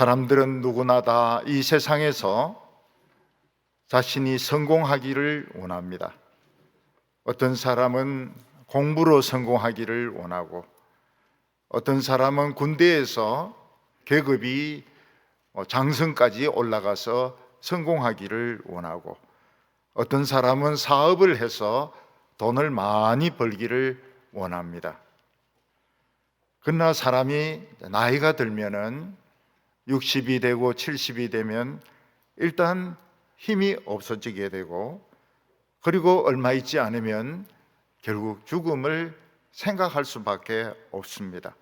사람들은 누구나 다 이 세상에서 자신이 성공하기를 원합니다. 어떤 사람은 공부로 성공하기를 원하고, 어떤 사람은 군대에서 계급이 장성까지 올라가서 성공하기를 원하고, 어떤 사람은 사업을 해서 돈을 많이 벌기를 원합니다. 그러나 사람이 나이가 들면은 60이 되고 70이 되면 일단 힘이 없어지게 되고, 그리고 얼마 있지 않으면 결국 죽음을 생각할 수밖에 없습니다.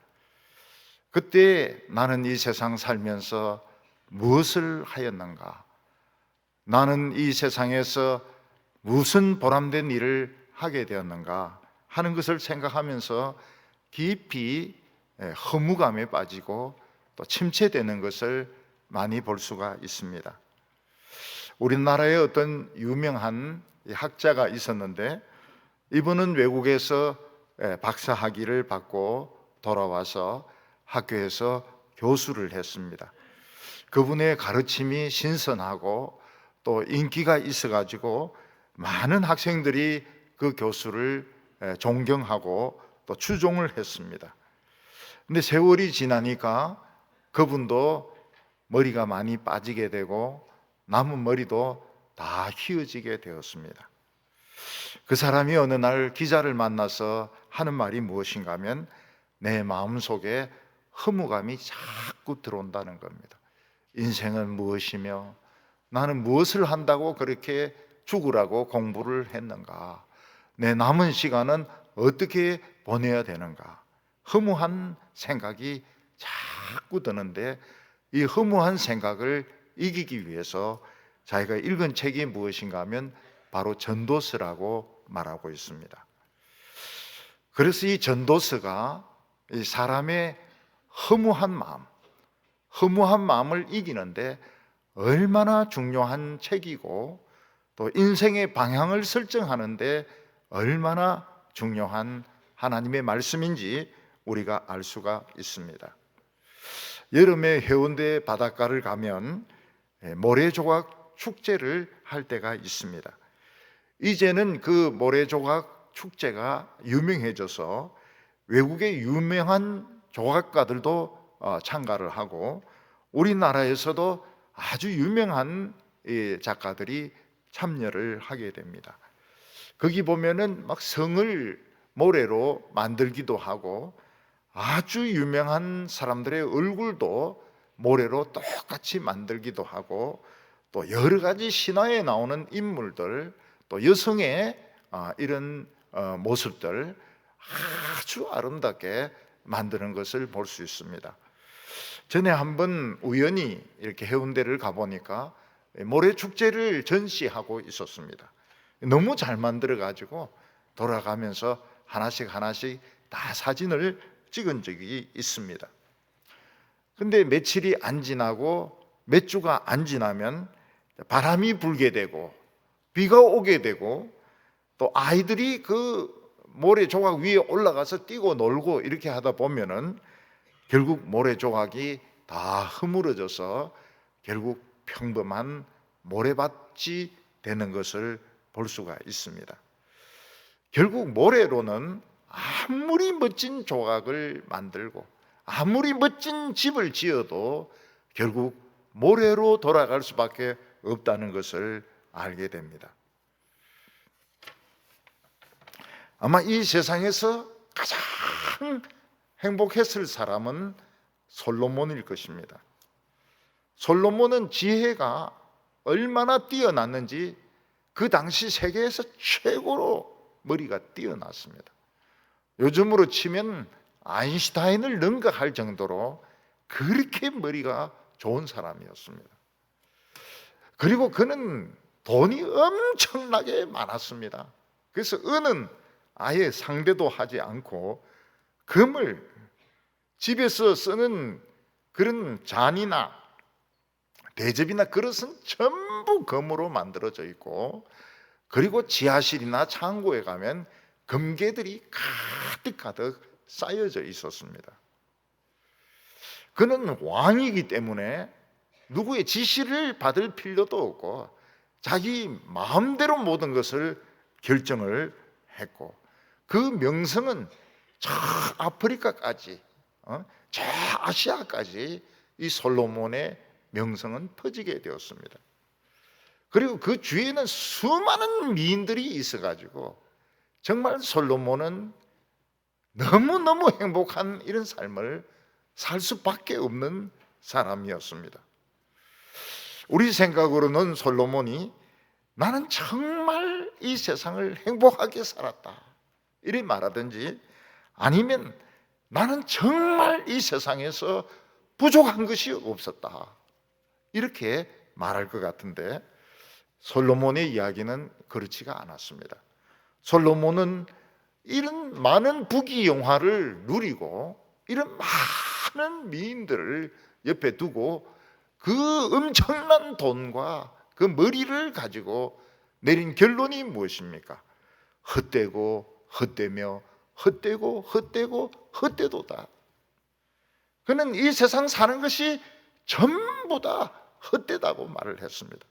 그때 나는 이 세상 살면서 무엇을 하였는가? 나는 이 세상에서 무슨 보람된 일을 하게 되었는가 하는 것을 생각하면서 깊이 허무감에 빠지고 또 침체되는 것을 많이 볼 수가 있습니다. 우리나라에 어떤 유명한 학자가 있었는데, 이분은 외국에서 박사 학위를 받고 돌아와서 학교에서 교수를 했습니다. 그분의 가르침이 신선하고 또 인기가 있어가지고 많은 학생들이 그 교수를 존경하고 또 추종을 했습니다. 근데 세월이 지나니까 그분도 머리가 많이 빠지게 되고 남은 머리도 다 휘어지게 되었습니다. 그 사람이 어느 날 기자를 만나서 하는 말이 무엇인가 하면, 내 마음속에 허무감이 자꾸 들어온다는 겁니다. 인생은 무엇이며 나는 무엇을 한다고 그렇게 죽으라고 공부를 했는가? 내 남은 시간은 어떻게 보내야 되는가? 허무한 생각이 자꾸 드는데, 이 허무한 생각을 이기기 위해서 자기가 읽은 책이 무엇인가 하면 바로 전도서라고 말하고 있습니다. 그래서 이 전도서가 이 사람의 허무한 마음을 이기는데 얼마나 중요한 책이고, 또 인생의 방향을 설정하는데 얼마나 중요한 하나님의 말씀인지 우리가 알 수가 있습니다. 여름에 해운대 바닷가를 가면 모래조각 축제를 할 때가 있습니다. 이제는 그 모래조각 축제가 유명해져서 외국의 유명한 조각가들도 참가를 하고, 우리나라에서도 아주 유명한 작가들이 참여를 하게 됩니다. 거기 보면은 막 성을 모래로 만들기도 하고, 아주 유명한 사람들의 얼굴도 모래로 똑같이 만들기도 하고, 또 여러 가지 신화에 나오는 인물들, 또 여성의 이런 모습들 아주 아름답게 만드는 것을 볼 수 있습니다. 전에 한번 우연히 이렇게 해운대를 가보니까 모래축제를 전시하고 있었습니다. 너무 잘 만들어가지고 돌아가면서 하나씩 다 사진을 찍은 적이 있습니다. 근데 며칠이 안 지나고 몇 주가 안 지나면 바람이 불게 되고 비가 오게 되고, 또 아이들이 그 모래 조각 위에 올라가서 뛰고 놀고 이렇게 하다 보면은 결국 모래 조각이 다 허물어져서 결국 평범한 모래밭이 되는 것을 볼 수가 있습니다. 결국 모래로는 아무리 멋진 조각을 만들고 아무리 멋진 집을 지어도 결국 모래로 돌아갈 수밖에 없다는 것을 알게 됩니다. 아마 이 세상에서 가장 행복했을 사람은 솔로몬일 것입니다. 솔로몬은 지혜가 얼마나 뛰어났는지 그 당시 세계에서 최고로 머리가 뛰어났습니다. 요즘으로 치면 아인슈타인을 능가할 정도로 그렇게 머리가 좋은 사람이었습니다. 그리고 그는 돈이 엄청나게 많았습니다. 그래서 은은 아예 상대도 하지 않고 금을, 집에서 쓰는 그런 잔이나 대접이나 그릇은 전부 금으로 만들어져 있고, 그리고 지하실이나 창고에 가면 금괴들이 가득 쌓여져 있었습니다. 그는 왕이기 때문에 누구의 지시를 받을 필요도 없고 자기 마음대로 모든 것을 결정을 했고, 그 명성은 저 아프리카까지, 저 아시아까지 이 솔로몬의 명성은 퍼지게 되었습니다. 그리고 그 주위에는 수많은 미인들이 있어가지고 정말 솔로몬은 너무너무 행복한 이런 삶을 살 수밖에 없는 사람이었습니다. 우리 생각으로는 솔로몬이 나는 정말 이 세상을 행복하게 살았다 이렇게 말하든지, 아니면 나는 정말 이 세상에서 부족한 것이 없었다 이렇게 말할 것 같은데, 솔로몬의 이야기는 그렇지가 않았습니다. 솔로몬은 이런 많은 부귀영화를 누리고 이런 많은 미인들을 옆에 두고 그 엄청난 돈과 그 머리를 가지고 내린 결론이 무엇입니까? 헛되고 헛되며 헛되고 헛되고 헛되도다. 그는 이 세상 사는 것이 전부 다 헛되다고 말을 했습니다.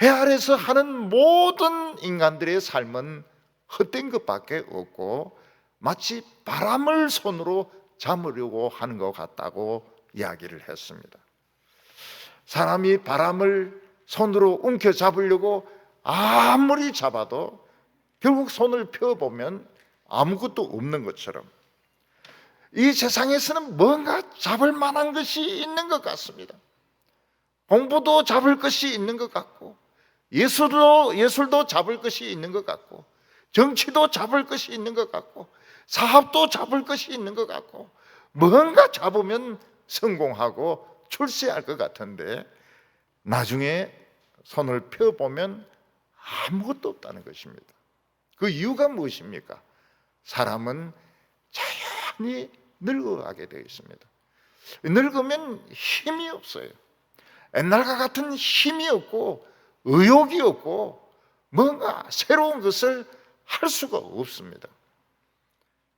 해 아래서 하는 모든 인간들의 삶은 헛된 것밖에 없고 마치 바람을 손으로 잡으려고 하는 것 같다고 이야기를 했습니다. 사람이 바람을 손으로 움켜 잡으려고 아무리 잡아도 결국 손을 펴보면 아무것도 없는 것처럼 이 세상에서는 뭔가 잡을 만한 것이 있는 것 같습니다. 공부도 잡을 것이 있는 것 같고, 예술도 잡을 것이 있는 것 같고, 정치도 잡을 것이 있는 것 같고, 사업도 잡을 것이 있는 것 같고, 뭔가 잡으면 성공하고 출세할 것 같은데 나중에 손을 펴보면 아무것도 없다는 것입니다. 그 이유가 무엇입니까? 사람은 자연히 늙어가게 되어 있습니다. 늙으면 힘이 없어요. 옛날과 같은 힘이 없고 의욕이 없고 뭔가 새로운 것을 할 수가 없습니다.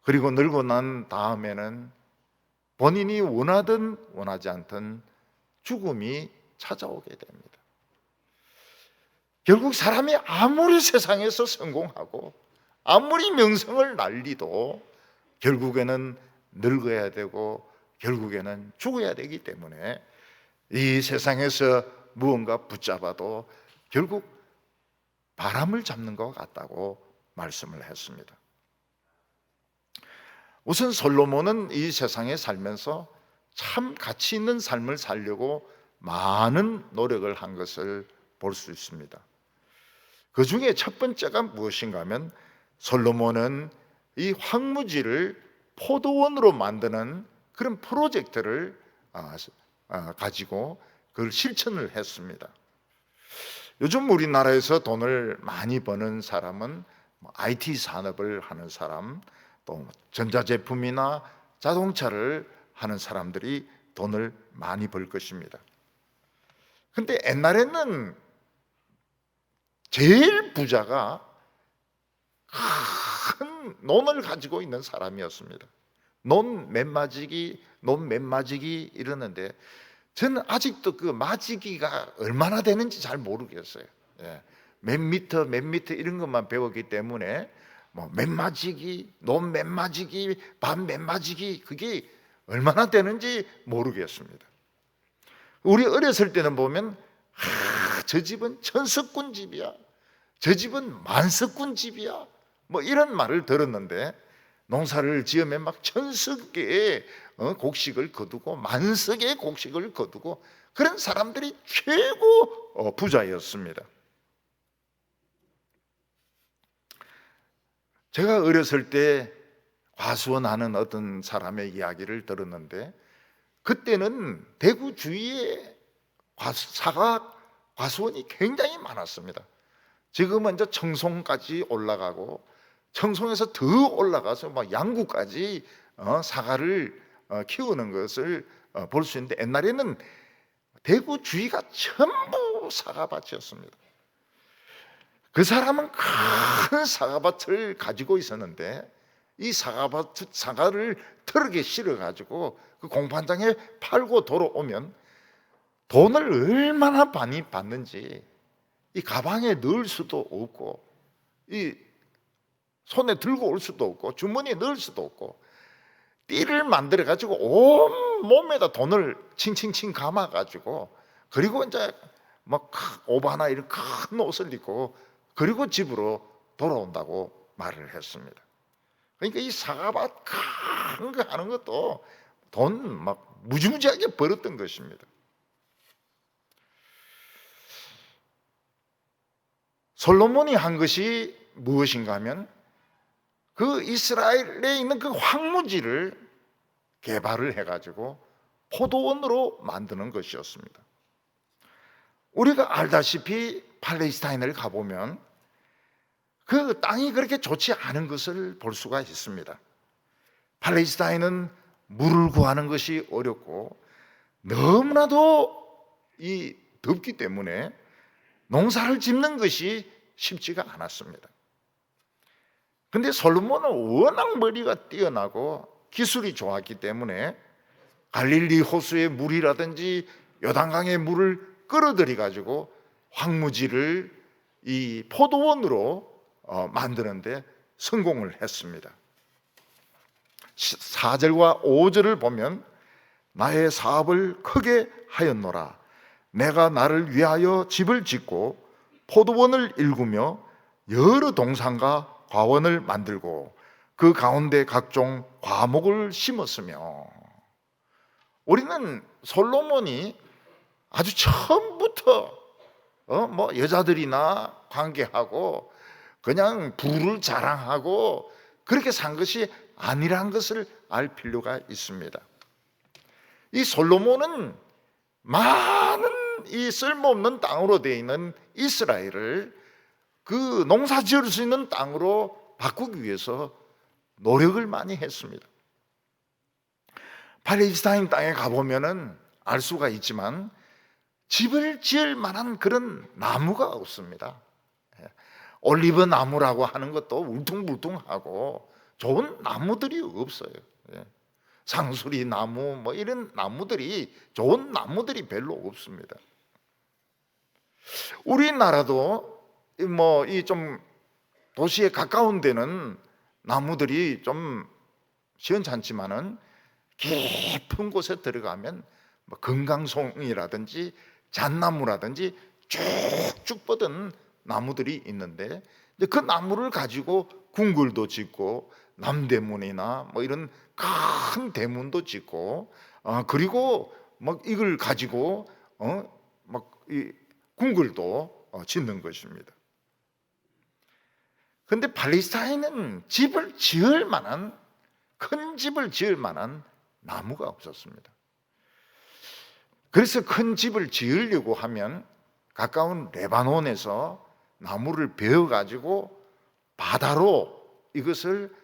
그리고 늙고 난 다음에는 본인이 원하든 원하지 않든 죽음이 찾아오게 됩니다. 결국 사람이 아무리 세상에서 성공하고 아무리 명성을 날리도 결국에는 늙어야 되고 결국에는 죽어야 되기 때문에 이 세상에서 무언가 붙잡아도 결국 바람을 잡는 것 같다고 말씀을 했습니다. 우선 솔로몬은 이 세상에 살면서 참 가치 있는 삶을 살려고 많은 노력을 한 것을 볼 수 있습니다. 그 중에 첫 번째가 무엇인가 하면 솔로몬은 이 황무지를 포도원으로 만드는 그런 프로젝트를 가지고 그걸 실천을 했습니다. 요즘 우리나라에서 돈을 많이 버는 사람은 IT 산업을 하는 사람, 또 전자제품이나 자동차를 하는 사람들이 돈을 많이 벌 것입니다. 근데 옛날에는 제일 부자가 큰 논을 가지고 있는 사람이었습니다. 논 몇 마지기 이러는데 저는 아직도 그 마지기가 얼마나 되는지 잘 모르겠어요. 몇 미터 이런 것만 배웠기 때문에 뭐 몇 마지기, 논 몇 마지기, 반 몇 마지기 그게 얼마나 되는지 모르겠습니다. 우리 어렸을 때는 보면 저 집은 천석군 집이야, 저 집은 만석군 집이야 뭐 이런 말을 들었는데, 농사를 지으면 막 천석 개의 곡식을 거두고 만석의 곡식을 거두고 그런 사람들이 최고 부자였습니다. 제가 어렸을 때 과수원하는 어떤 사람의 이야기를 들었는데, 그때는 대구 주위에 사과 과수원이 굉장히 많았습니다. 지금은 이제 청송까지 올라가고 청송에서 더 올라가서 막 양구까지 사과를 키우는 것을 볼 수 있는데, 옛날에는 대구 주위가 전부 사과밭이었습니다. 그 사람은 큰 사과밭을 가지고 있었는데 이 사과를 트럭에 실어가지고 그 공판장에 팔고 돌아오면 돈을 얼마나 많이 받는지 이 가방에 넣을 수도 없고 이 손에 들고 올 수도 없고 주머니에 넣을 수도 없고 띠를 만들어 가지고 온 몸에다 돈을 칭칭칭 감아 가지고 그리고 이제 막 오바나 이런 큰 옷을 입고 그리고 집으로 돌아온다고 말을 했습니다. 그러니까 이 사과밭 큰 거 하는 것도 돈 막 무지무지하게 벌었던 것입니다. 솔로몬이 한 것이 무엇인가 하면 그 이스라엘에 있는 그 황무지를 개발을 해가지고 포도원으로 만드는 것이었습니다. 우리가 알다시피 팔레스타인을 가보면 그 땅이 그렇게 좋지 않은 것을 볼 수가 있습니다. 팔레스타인은 물을 구하는 것이 어렵고 너무나도 이 덥기 때문에 농사를 짓는 것이 쉽지가 않았습니다. 그런데 솔로몬은 워낙 머리가 뛰어나고 기술이 좋았기 때문에 갈릴리 호수의 물이라든지 요단강의 물을 끌어들여 가지고 황무지를 이 포도원으로 만드는데 성공을 했습니다. 4절과 5절을 보면 나의 사업을 크게 하였노라. 내가 나를 위하여 집을 짓고 포도원을 일구며 여러 동산과 과원을 만들고 그 가운데 각종 과목을 심었으며. 우리는 솔로몬이 아주 처음부터 뭐 여자들이나 관계하고 그냥 부를 자랑하고 그렇게 산 것이 아니란 것을 알 필요가 있습니다. 이 솔로몬은 많은 이 쓸모없는 땅으로 되어 있는 이스라엘을 그 농사 지을 수 있는 땅으로 바꾸기 위해서 노력을 많이 했습니다. 팔레스타인 땅에 가보면은 알 수가 있지만 집을 지을 만한 그런 나무가 없습니다. 올리브 나무라고 하는 것도 울퉁불퉁하고 좋은 나무들이 없어요. 상수리 나무 뭐 이런 나무들이 좋은 나무들이 별로 없습니다. 우리나라도 뭐 이 좀 도시에 가까운 데는 나무들이 좀 시원찮지만은 깊은 곳에 들어가면 뭐 금강송이라든지 잣나무라든지 쭉쭉 뻗은 나무들이 있는데 그 나무를 가지고 궁궐도 짓고 남대문이나 뭐 이런 큰 대문도 짓고 그리고 막 이걸 가지고 막 이 궁궐도 짓는 것입니다. 그런데 팔레스타인은 집을 지을 만한 큰 집을 지을 만한 나무가 없었습니다. 그래서 큰 집을 지으려고 하면 가까운 레바논에서 나무를 베어 가지고 바다로 이것을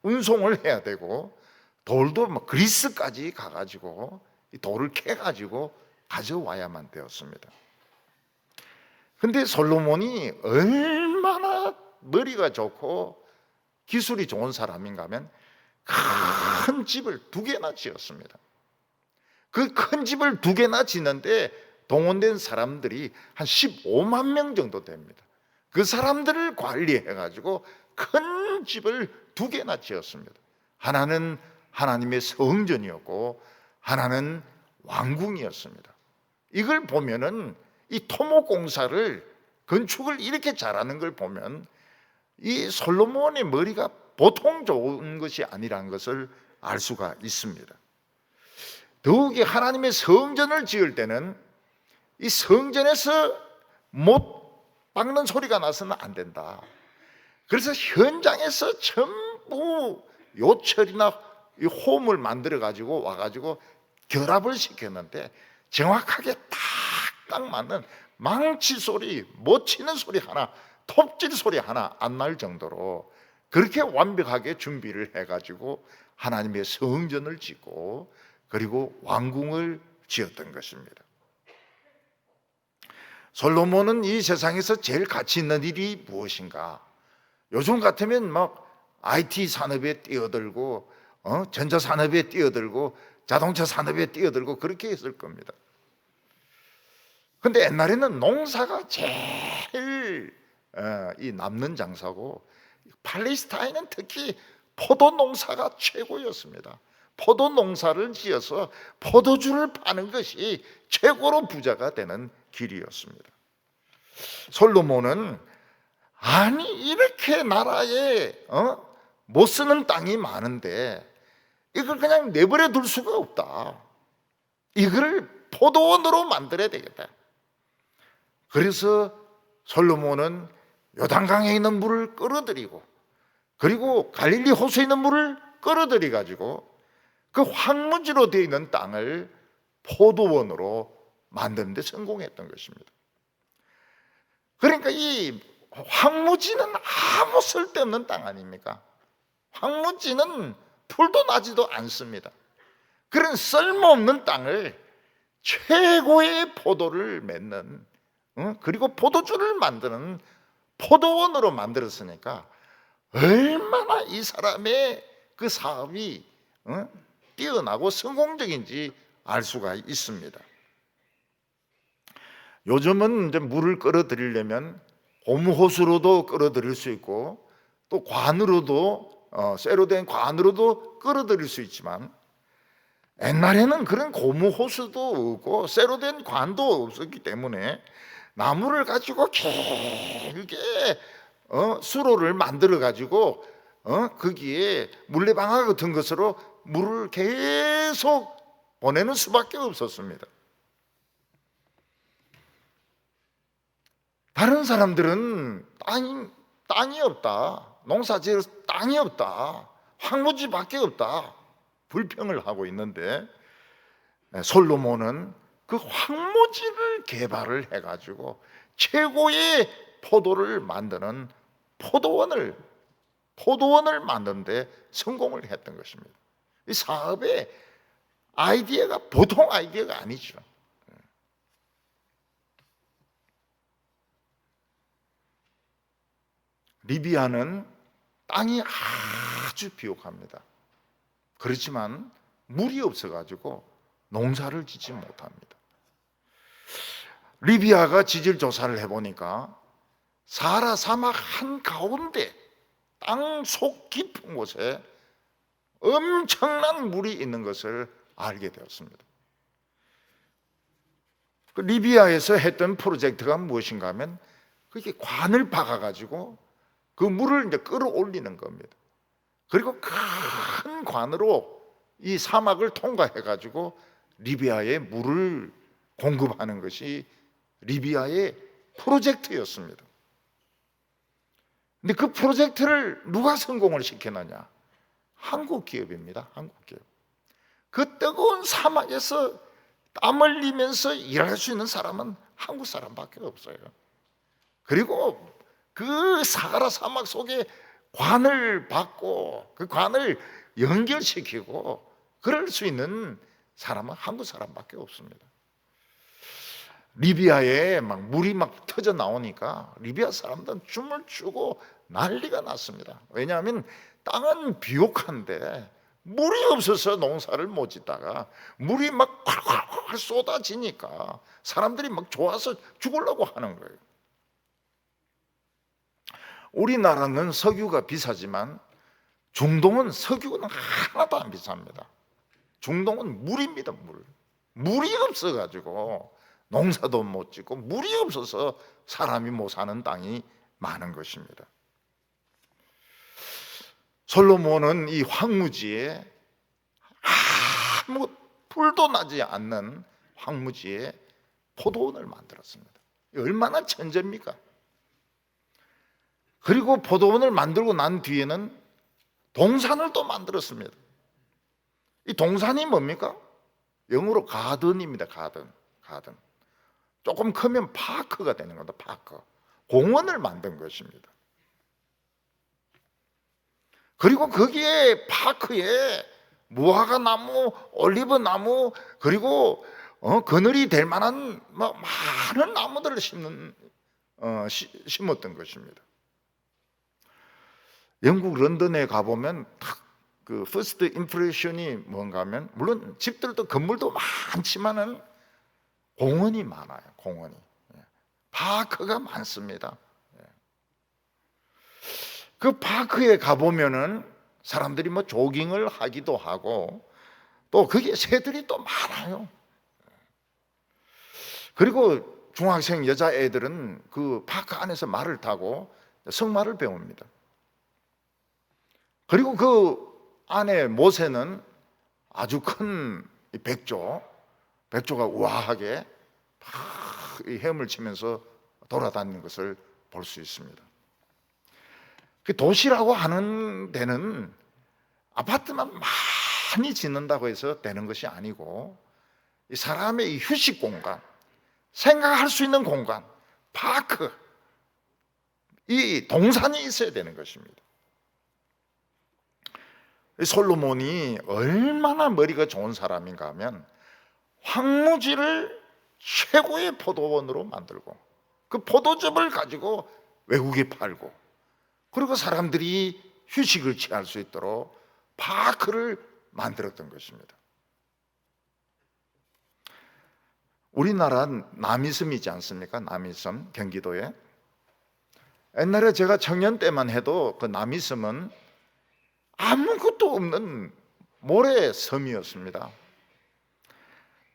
운송을 해야 되고 돌도 막 그리스까지 가가지고 이 돌을 캐가지고 가져와야만 되었습니다. 그런데 솔로몬이 얼마나 머리가 좋고 기술이 좋은 사람인가 하면 큰 집을 2개나 지었습니다. 그 큰 집을 2개나 짓는데 동원된 사람들이 한 15만 명 정도 됩니다. 그 사람들을 관리해가지고 큰 집을 2개나 지었습니다. 하나는 하나님의 성전이었고 하나는 왕궁이었습니다. 이걸 보면은 이 토목공사를 건축을 이렇게 잘하는 걸 보면 이 솔로몬의 머리가 보통 좋은 것이 아니라는 것을 알 수가 있습니다. 더욱이 하나님의 성전을 지을 때는 이 성전에서 못 박는 소리가 나서는 안 된다. 그래서 현장에서 전부 요철이나 홈을 만들어 가지고 와가지고 결합을 시켰는데 정확하게 딱 맞는 망치 소리, 못 치는 소리 하나, 톱질 소리 하나 안 날 정도로 그렇게 완벽하게 준비를 해가지고 하나님의 성전을 짓고 그리고 왕궁을 지었던 것입니다. 솔로몬은 이 세상에서 제일 가치 있는 일이 무엇인가? 요즘 같으면 막 IT 산업에 뛰어들고 전자산업에 뛰어들고 자동차 산업에 뛰어들고 그렇게 했을 겁니다. 근데 옛날에는 농사가 제일 이 남는 장사고, 팔레스타인은 특히 포도 농사가 최고였습니다. 포도 농사를 지어서 포도주를 파는 것이 최고로 부자가 되는 길이었습니다. 솔로몬은 아니 이렇게 나라에 못 쓰는 땅이 많은데 이걸 그냥 내버려 둘 수가 없다. 이걸 포도원으로 만들어야 되겠다. 그래서 솔로몬은 요단강에 있는 물을 끌어들이고, 그리고 갈릴리 호수에 있는 물을 끌어들여 가지고 그 황무지로 되어 있는 땅을 포도원으로 만드는 데 성공했던 것입니다. 그러니까 이 황무지는 아무 쓸데없는 땅 아닙니까? 황무지는 풀도 나지도 않습니다. 그런 쓸모없는 땅을 최고의 포도를 맺는, 그리고 포도주를 만드는 포도원으로 만들었으니까 얼마나 이 사람의 그 사업이 뛰어나고 성공적인지 알 수가 있습니다. 요즘은 이제 물을 끌어들이려면 고무호수로도 끌어들일 수 있고, 또 관으로도 쇠로 된 관으로도 끌어들일 수 있지만, 옛날에는 그런 고무호수도 없고 쇠로 된 관도 없었기 때문에 나무를 가지고 길게 수로를 만들어 가지고 거기에 물레방아 같은 것으로 물을 계속 보내는 수밖에 없었습니다. 다른 사람들은 땅이 없다, 농사지을 땅이 없다, 황무지밖에 없다, 불평을 하고 있는데, 솔로몬은 그 황무지를 개발을 해가지고 최고의 포도를 만드는 포도원을 만드는데 성공을 했던 것입니다. 이 사업의 아이디어가 보통 아이디어가 아니죠. 리비아는 땅이 아주 비옥합니다. 그렇지만 물이 없어가지고 농사를 짓지 못합니다. 리비아가 지질 조사를 해보니까 사하라 사막 한가운데 땅 속 깊은 곳에 엄청난 물이 있는 것을 알게 되었습니다. 그 리비아에서 했던 프로젝트가 무엇인가 하면 그게 관을 박아가지고 그 물을 이제 끌어올리는 겁니다. 그리고 큰 관으로 이 사막을 통과해가지고 리비아에 물을 공급하는 것이 리비아의 프로젝트였습니다. 근데 그 프로젝트를 누가 성공을 시켜놨냐? 한국 기업입니다. 한국 기업. 그 뜨거운 사막에서 땀 흘리면서 일할 수 있는 사람은 한국 사람밖에 없어요. 그리고 그 사하라 사막 속에 관을 받고 그 관을 연결시키고 그럴 수 있는 사람은 한국 사람밖에 없습니다. 리비아에 막 물이 막 터져 나오니까 리비아 사람들은 춤을 추고 난리가 났습니다. 왜냐하면 땅은 비옥한데 물이 없어서 농사를 못 짓다가 물이 막 콸콸콸 쏟아지니까 사람들이 막 좋아서 죽으려고 하는 거예요. 우리나라는 석유가 비싸지만 중동은 석유는 하나도 안 비쌉니다. 중동은 물입니다. 물이 없어가지고 농사도 못 짓고 물이 없어서 사람이 못 사는 땅이 많은 것입니다. 솔로몬은 이 황무지에 아무 풀도 나지 않는 황무지에 포도원을 만들었습니다. 얼마나 천재입니까? 그리고 포도원을 만들고 난 뒤에는 동산을 또 만들었습니다. 이 동산이 뭡니까? 영어로 가든입니다. 가든. 조금 크면 파크가 되는 겁니다. 파크. 공원을 만든 것입니다. 그리고 거기에 파크에 무화과 나무, 올리브 나무, 그리고 그늘이 될 만한 많은 나무들을 심었던 것입니다. 영국 런던에 가보면 그 퍼스트 임프레션이 뭔가 하면, 물론 집들도 건물도 많지만은 공원이 많아요. 공원이. 파크가 많습니다. 그 파크에 가보면은 사람들이 뭐 조깅을 하기도 하고, 또 거기에 새들이 또 많아요. 그리고 중학생 여자애들은 그 파크 안에서 말을 타고 성말을 배웁니다. 그리고 그 안에 못에는 아주 큰 백조가 우아하게 막 헤엄을 치면서 돌아다니는 것을 볼 수 있습니다. 그 도시라고 하는 데는 아파트만 많이 짓는다고 해서 되는 것이 아니고, 이 사람의 이 휴식 공간, 생각할 수 있는 공간, 파크, 이 동산이 있어야 되는 것입니다. 솔로몬이 얼마나 머리가 좋은 사람인가 하면, 황무지를 최고의 포도원으로 만들고 그 포도즙을 가지고 외국에 팔고, 그리고 사람들이 휴식을 취할 수 있도록 파크를 만들었던 것입니다. 우리나라 남이섬이지 않습니까? 남이섬, 경기도에. 옛날에 제가 청년 때만 해도 그 남이섬은 아무것도 없는 모래섬이었습니다.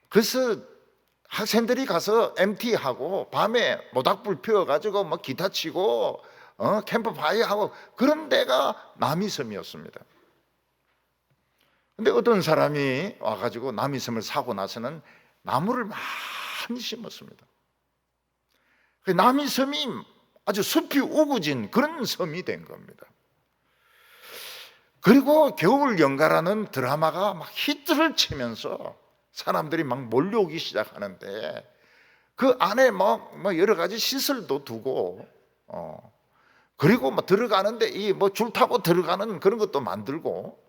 그래서 학생들이 가서 MT하고 밤에 모닥불 피워가지고 뭐 기타 치고 캠프파이어 하고 그런 데가 남이섬이었습니다. 근데 어떤 사람이 와가지고 남이섬을 사고 나서는 나무를 많이 심었습니다. 남이섬이 아주 숲이 우거진 그런 섬이 된 겁니다. 그리고 겨울 연가라는 드라마가 막 히트를 치면서 사람들이 막 몰려오기 시작하는데, 그 안에 뭐 여러 가지 시설도 두고, 그리고 뭐 들어가는데 이 뭐 줄 타고 들어가는 그런 것도 만들고,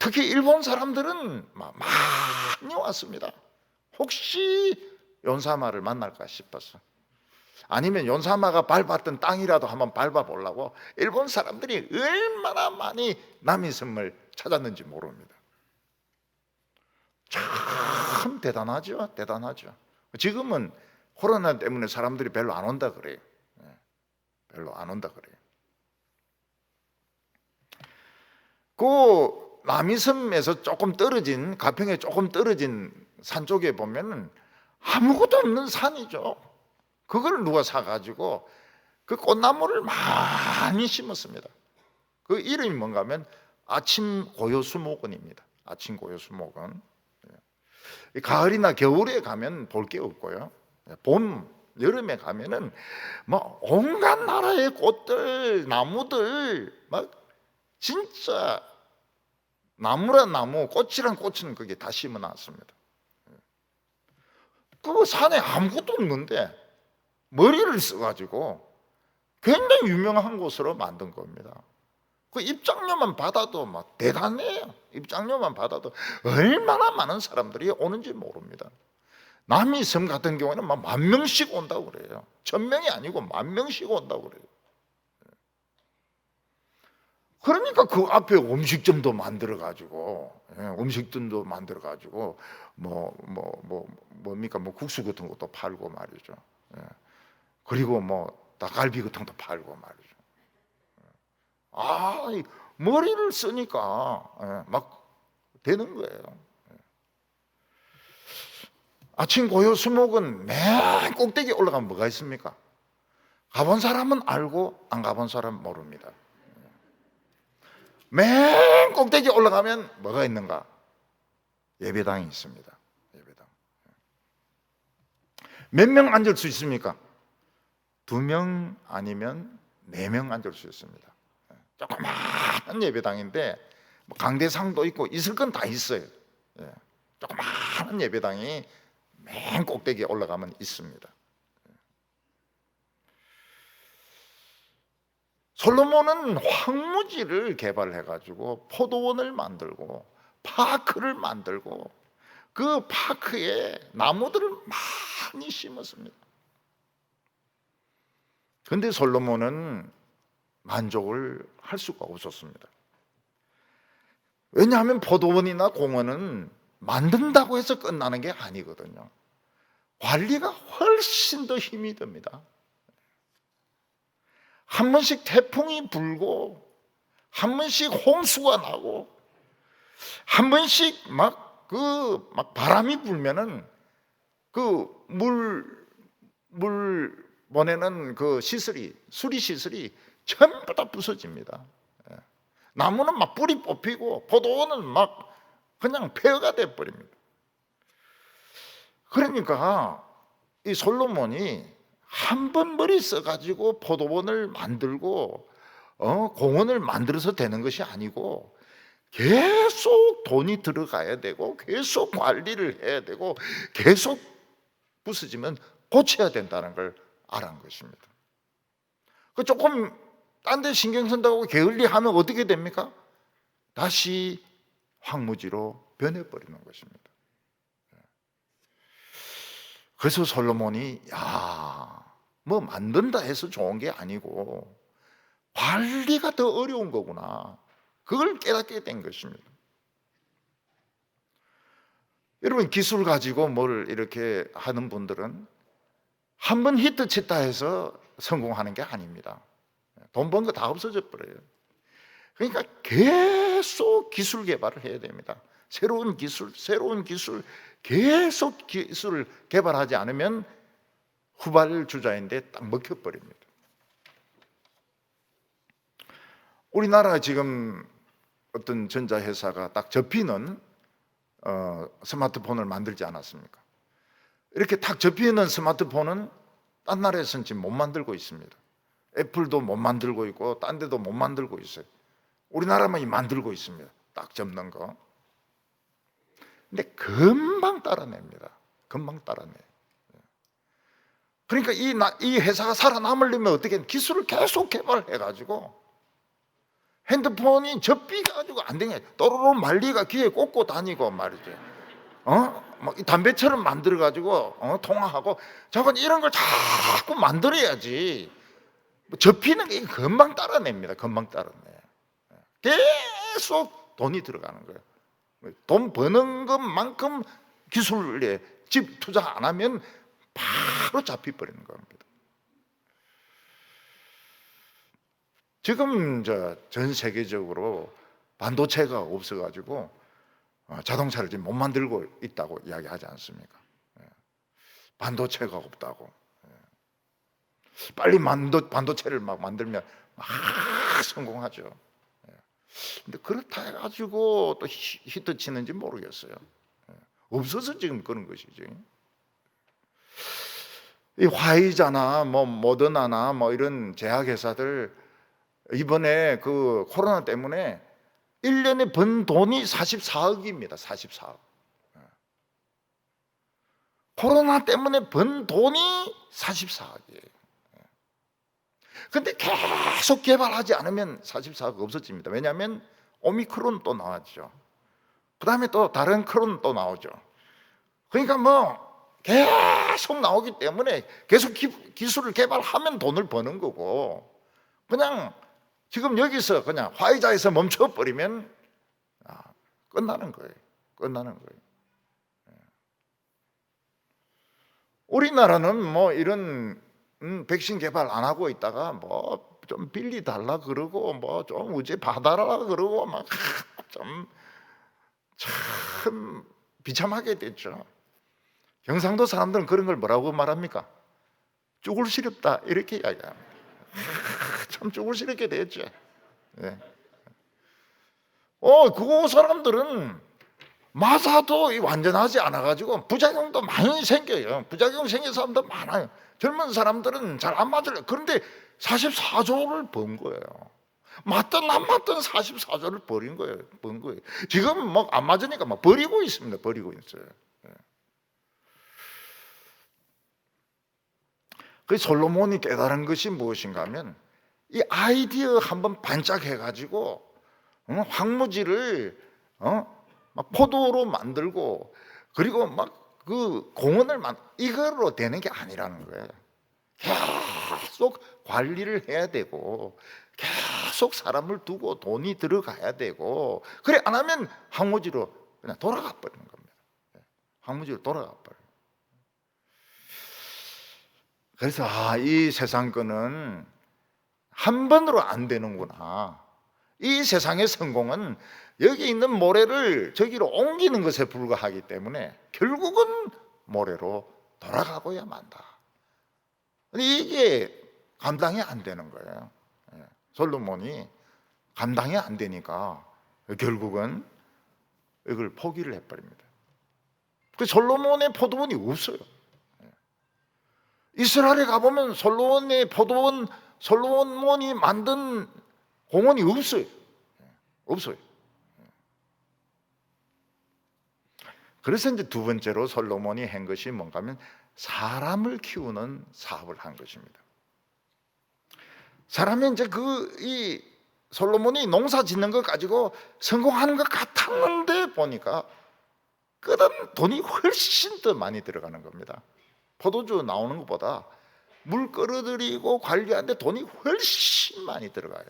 특히 일본 사람들은 많이 왔습니다. 혹시 연사마를 만날까 싶어서, 아니면 연사마가 밟았던 땅이라도 한번 밟아보려고 일본 사람들이 얼마나 많이 남이섬을 찾았는지 모릅니다. 참 대단하죠. 대단하죠. 지금은 코로나 때문에 사람들이 별로 안 온다 그래요. 별로 안 온다 그래요. 그 남이섬에서 조금 떨어진, 가평에 조금 떨어진 산 쪽에 보면은 아무것도 없는 산이죠. 그걸 누가 사가지고 그 꽃나무를 많이 심었습니다. 그 이름이 뭔가 하면 아침 고요수목원입니다. 아침 고요수목원. 가을이나 겨울에 가면 볼 게 없고요. 봄, 여름에 가면은 뭐 온갖 나라의 꽃들, 나무들, 막 진짜 나무란 나무, 꽃이란 꽃은 그게 다 심어놨습니다. 그 산에 아무것도 없는데 머리를 써가지고 굉장히 유명한 곳으로 만든 겁니다. 그 입장료만 받아도 막 대단해요. 입장료만 받아도 얼마나 많은 사람들이 오는지 모릅니다. 남이섬 같은 경우에는 막 10,000명씩 온다고 그래요. 1,000명이 아니고 10,000명씩 온다고 그래요. 그러니까 그 앞에 음식점도 만들어가지고, 음식점도 만들어가지고 뭡니까 뭐 국수 같은 것도 팔고 말이죠. 그리고 뭐 닭갈비 같은 것도 팔고 말이죠. 머리를 쓰니까 막 되는 거예요. 아침 고요 수목은 맨 꼭대기 올라가면 뭐가 있습니까? 가본 사람은 알고 안 가본 사람은 모릅니다. 맨 꼭대기 올라가면 뭐가 있는가? 예배당이 있습니다. 예배당. 몇 명 앉을 수 있습니까? 2명 아니면 4명 앉을 수 있습니다. 조그마한 예배당인데 뭐 강대상도 있고 있을 건 다 있어요. 조그마한 예배당이 맨 꼭대기에 올라가면 있습니다. 솔로몬은 황무지를 개발해가지고 포도원을 만들고 파크를 만들고 그 파크에 나무들을 많이 심었습니다. 그런데 솔로몬은 만족을 할 수가 없었습니다. 왜냐하면 포도원이나 공원은 만든다고 해서 끝나는 게 아니거든요. 관리가 훨씬 더 힘이 듭니다. 한 번씩 태풍이 불고, 한 번씩 홍수가 나고, 한 번씩 막 바람이 불면은 물 보내는 수리 시설이 전부 다 부서집니다. 나무는 막 뿌리 뽑히고, 포도원은 막 그냥 폐허가 돼 버립니다. 그러니까 이 솔로몬이 한 번 머리 써가지고 포도원을 만들고 공원을 만들어서 되는 것이 아니고, 계속 돈이 들어가야 되고, 계속 관리를 해야 되고, 계속 부서지면 고쳐야 된다는 걸 알은 것입니다. 조금 딴 데 신경 쓴다고 게을리하면 어떻게 됩니까? 다시 황무지로 변해버리는 것입니다. 그래서 솔로몬이 뭐 만든다 해서 좋은 게 아니고 관리가 더 어려운 거구나, 그걸 깨닫게 된 것입니다. 여러분, 기술 가지고 뭘 이렇게 하는 분들은 한 번 히트 쳤다 해서 성공하는 게 아닙니다. 돈 번 거 다 없어져 버려요. 그러니까 계속 기술 개발을 해야 됩니다. 새로운 기술, 계속 기술을 개발하지 않으면 후발주자인데 딱 먹혀버립니다. 우리나라 지금 어떤 전자회사가 딱 접히는 스마트폰을 만들지 않았습니까? 이렇게 딱 접히는 스마트폰은 딴 나라에서는 지금 못 만들고 있습니다. 애플도 못 만들고 있고 딴 데도 못 만들고 있어요. 우리나라만 만들고 있습니다. 딱 접는 거. 근데 금방 따라냅니다. 금방 따라내요. 그러니까 이 회사가 살아남으려면 어떻게 기술을 계속 개발해가지고 핸드폰이 접히가지고 안 되게 또르르 말리가 귀에 꽂고 다니고 말이죠. 막 담배처럼 만들어가지고 통화하고, 저건 이런 걸 자꾸 만들어야지. 접히는 게 금방 따라냅니다. 금방 따라내요. 계속 돈이 들어가는 거예요. 돈 버는 것만큼 기술에 집 투자 안 하면 바로 잡혀버리는 겁니다. 지금 전 세계적으로 반도체가 없어가지고 자동차를 지금 못 만들고 있다고 이야기하지 않습니까? 반도체가 없다고. 빨리 반도체를 막 만들면 막 성공하죠. 근데 그렇다 해가지고 또 히트 치는지 모르겠어요. 없어서 지금 그런 것이지. 이 화이자나 뭐 모더나나 뭐 이런 제약회사들 이번에 그 코로나 때문에 1년에 번 돈이 44억입니다. 44억. 코로나 때문에 번 돈이 44억이에요. 근데 계속 개발하지 않으면 44억 없어집니다. 왜냐하면 오미크론 또 나왔죠. 그 다음에 또 다른 크론 또 나오죠. 그러니까 뭐 계속 나오기 때문에 계속 기술을 개발하면 돈을 버는 거고, 그냥 지금 여기서 그냥 화이자에서 멈춰버리면 끝나는 거예요. 끝나는 거예요. 우리나라는 뭐 이런 백신 개발 안 하고 있다가 뭐 좀 빌리 달라 그러고 뭐 좀 우제 받아라 그러고 막 좀 참 비참하게 됐죠. 경상도 사람들은 그런 걸 뭐라고 말합니까? 죽을 시렵다 이렇게 이야기합니다. 참 죽을 시렵게 됐죠. 네. 그 사람들은 맞아도 완전하지 않아가지고 부작용도 많이 생겨요. 부작용 생긴 사람도 많아요. 젊은 사람들은 잘 안 맞을래요. 그런데 44조를 번 거예요. 맞든 안 맞든 44조를 버린 거예요. 번 거예요. 지금 뭐 안 맞으니까 막 버리고 있습니다. 버리고 있어요. 그 솔로몬이 깨달은 것이 무엇인가 하면, 이 아이디어 한번 반짝해가지고 황무지를 막 포도로 만들고, 그리고 막 그 공원을 이걸로 되는 게 아니라는 거예요. 계속 관리를 해야 되고, 계속 사람을 두고 돈이 들어가야 되고, 그래 안 하면 황무지로 그냥 돌아가 버리는 겁니다. 황무지로 돌아가 버려요. 그래서 이 세상 거는 한 번으로 안 되는구나. 이 세상의 성공은 여기 있는 모래를 저기로 옮기는 것에 불과하기 때문에 결국은 모래로 돌아가고야 만다. 이게 감당이 안 되는 거예요. 솔로몬이 감당이 안 되니까 결국은 이걸 포기를 해버립니다. 그 솔로몬의 포도원이 없어요. 이스라엘에 가보면 솔로몬의 포도원, 솔로몬이 만든 공원이 없어요. 없어요. 그래서 이제 두 번째로 솔로몬이 한 것이 뭔가 하면 사람을 키우는 사업을 한 것입니다. 사람이 이제 이 솔로몬이 농사 짓는 것 가지고 성공하는 것 같았는데 보니까 그다음 돈이 훨씬 더 많이 들어가는 겁니다. 포도주 나오는 것보다 물 끌어들이고 관리하는데 돈이 훨씬 많이 들어가요.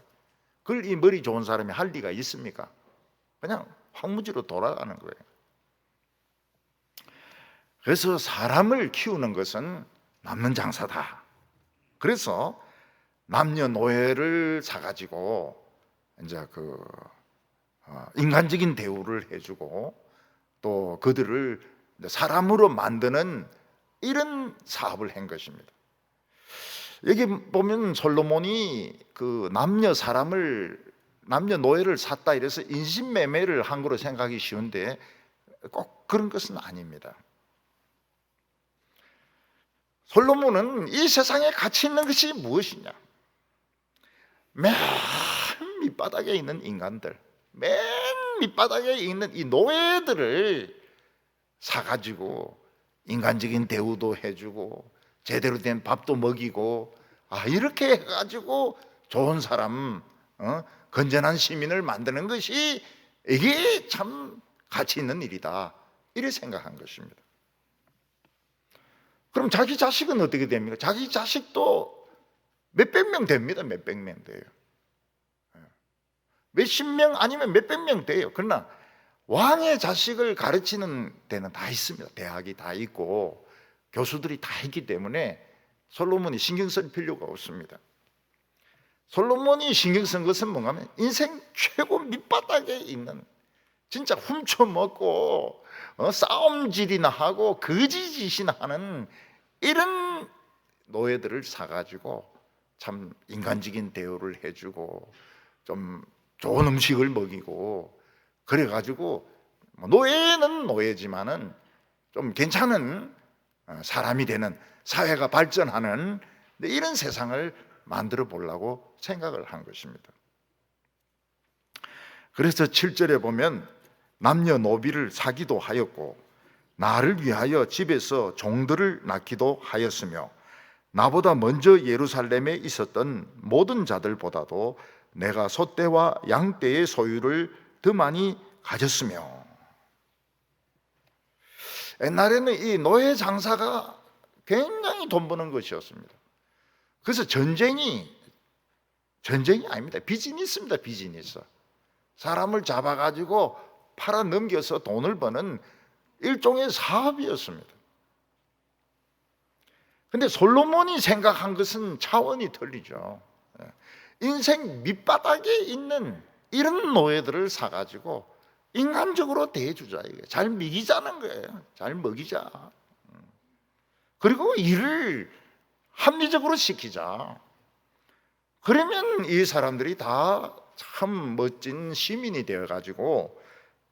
그걸 이 머리 좋은 사람이 할 리가 있습니까? 그냥 황무지로 돌아가는 거예요. 그래서 사람을 키우는 것은 남는 장사다. 그래서 남녀노예를 사가지고 이제 인간적인 대우를 해주고 또 그들을 사람으로 만드는 이런 사업을 한 것입니다. 여기 보면 솔로몬이 남녀노예를 샀다 이래서 인신매매를 한 거로 생각하기 쉬운데 꼭 그런 것은 아닙니다. 솔로몬은 이 세상에 가치 있는 것이 무엇이냐? 맨 밑바닥에 있는 인간들, 맨 밑바닥에 있는 이 노예들을 사가지고 인간적인 대우도 해주고 제대로 된 밥도 먹이고 이렇게 해가지고 좋은 사람, 건전한 시민을 만드는 것이 이게 참 가치 있는 일이다, 이렇게 생각한 것입니다. 그럼 자기 자식은 어떻게 됩니까? 자기 자식도 몇백 명 됩니다. 몇백 명 돼요. 몇십 명 아니면 몇백 명 돼요. 그러나 왕의 자식을 가르치는 데는 다 있습니다. 대학이 다 있고 교수들이 다 있기 때문에 솔로몬이 신경 쓸 필요가 없습니다. 솔로몬이 신경 쓴 것은 뭔가 하면 인생 최고 밑바닥에 있는, 진짜 훔쳐먹고 싸움질이나 하고 거지짓이나 하는 이런 노예들을 사가지고 참 인간적인 대우를 해주고 좀 좋은 음식을 먹이고 그래가지고 노예는 노예지만은 좀 괜찮은 사람이 되는, 사회가 발전하는 이런 세상을 만들어 보려고 생각을 한 것입니다. 그래서 7절에 보면 남녀노비를 사기도 하였고 나를 위하여 집에서 종들을 낳기도 하였으며 나보다 먼저 예루살렘에 있었던 모든 자들보다도 내가 소떼와 양떼의 소유를 더 많이 가졌으며. 옛날에는 이 노예 장사가 굉장히 돈 버는 것이었습니다. 그래서 전쟁이 아닙니다. 비즈니스입니다. 비즈니스. 사람을 잡아가지고 팔아 넘겨서 돈을 버는 일종의 사업이었습니다. 근데 솔로몬이 생각한 것은 차원이 틀리죠. 인생 밑바닥에 있는 이런 노예들을 사가지고 인간적으로 대해주자, 잘 먹이자는 거예요. 잘 먹이자. 그리고 일을 합리적으로 시키자. 그러면 이 사람들이 다 참 멋진 시민이 되어가지고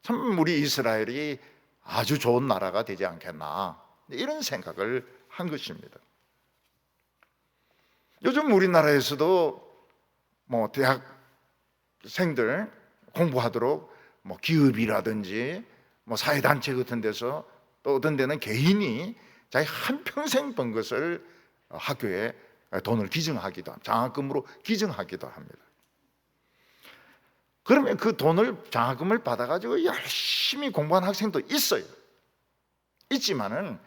참 우리 이스라엘이 아주 좋은 나라가 되지 않겠나, 이런 생각을 한 것입니다. 요즘 우리나라에서도 대학생들 공부하도록 기업이라든지 사회단체 같은 데서, 또 어떤 데는 개인이 자기 한평생 번 것을 학교에 돈을 기증하기도 합니다. 장학금으로 기증하기도 합니다. 그러면 그 돈을, 장학금을 받아가지고 열심히 공부한 학생도 있어요. 있지만은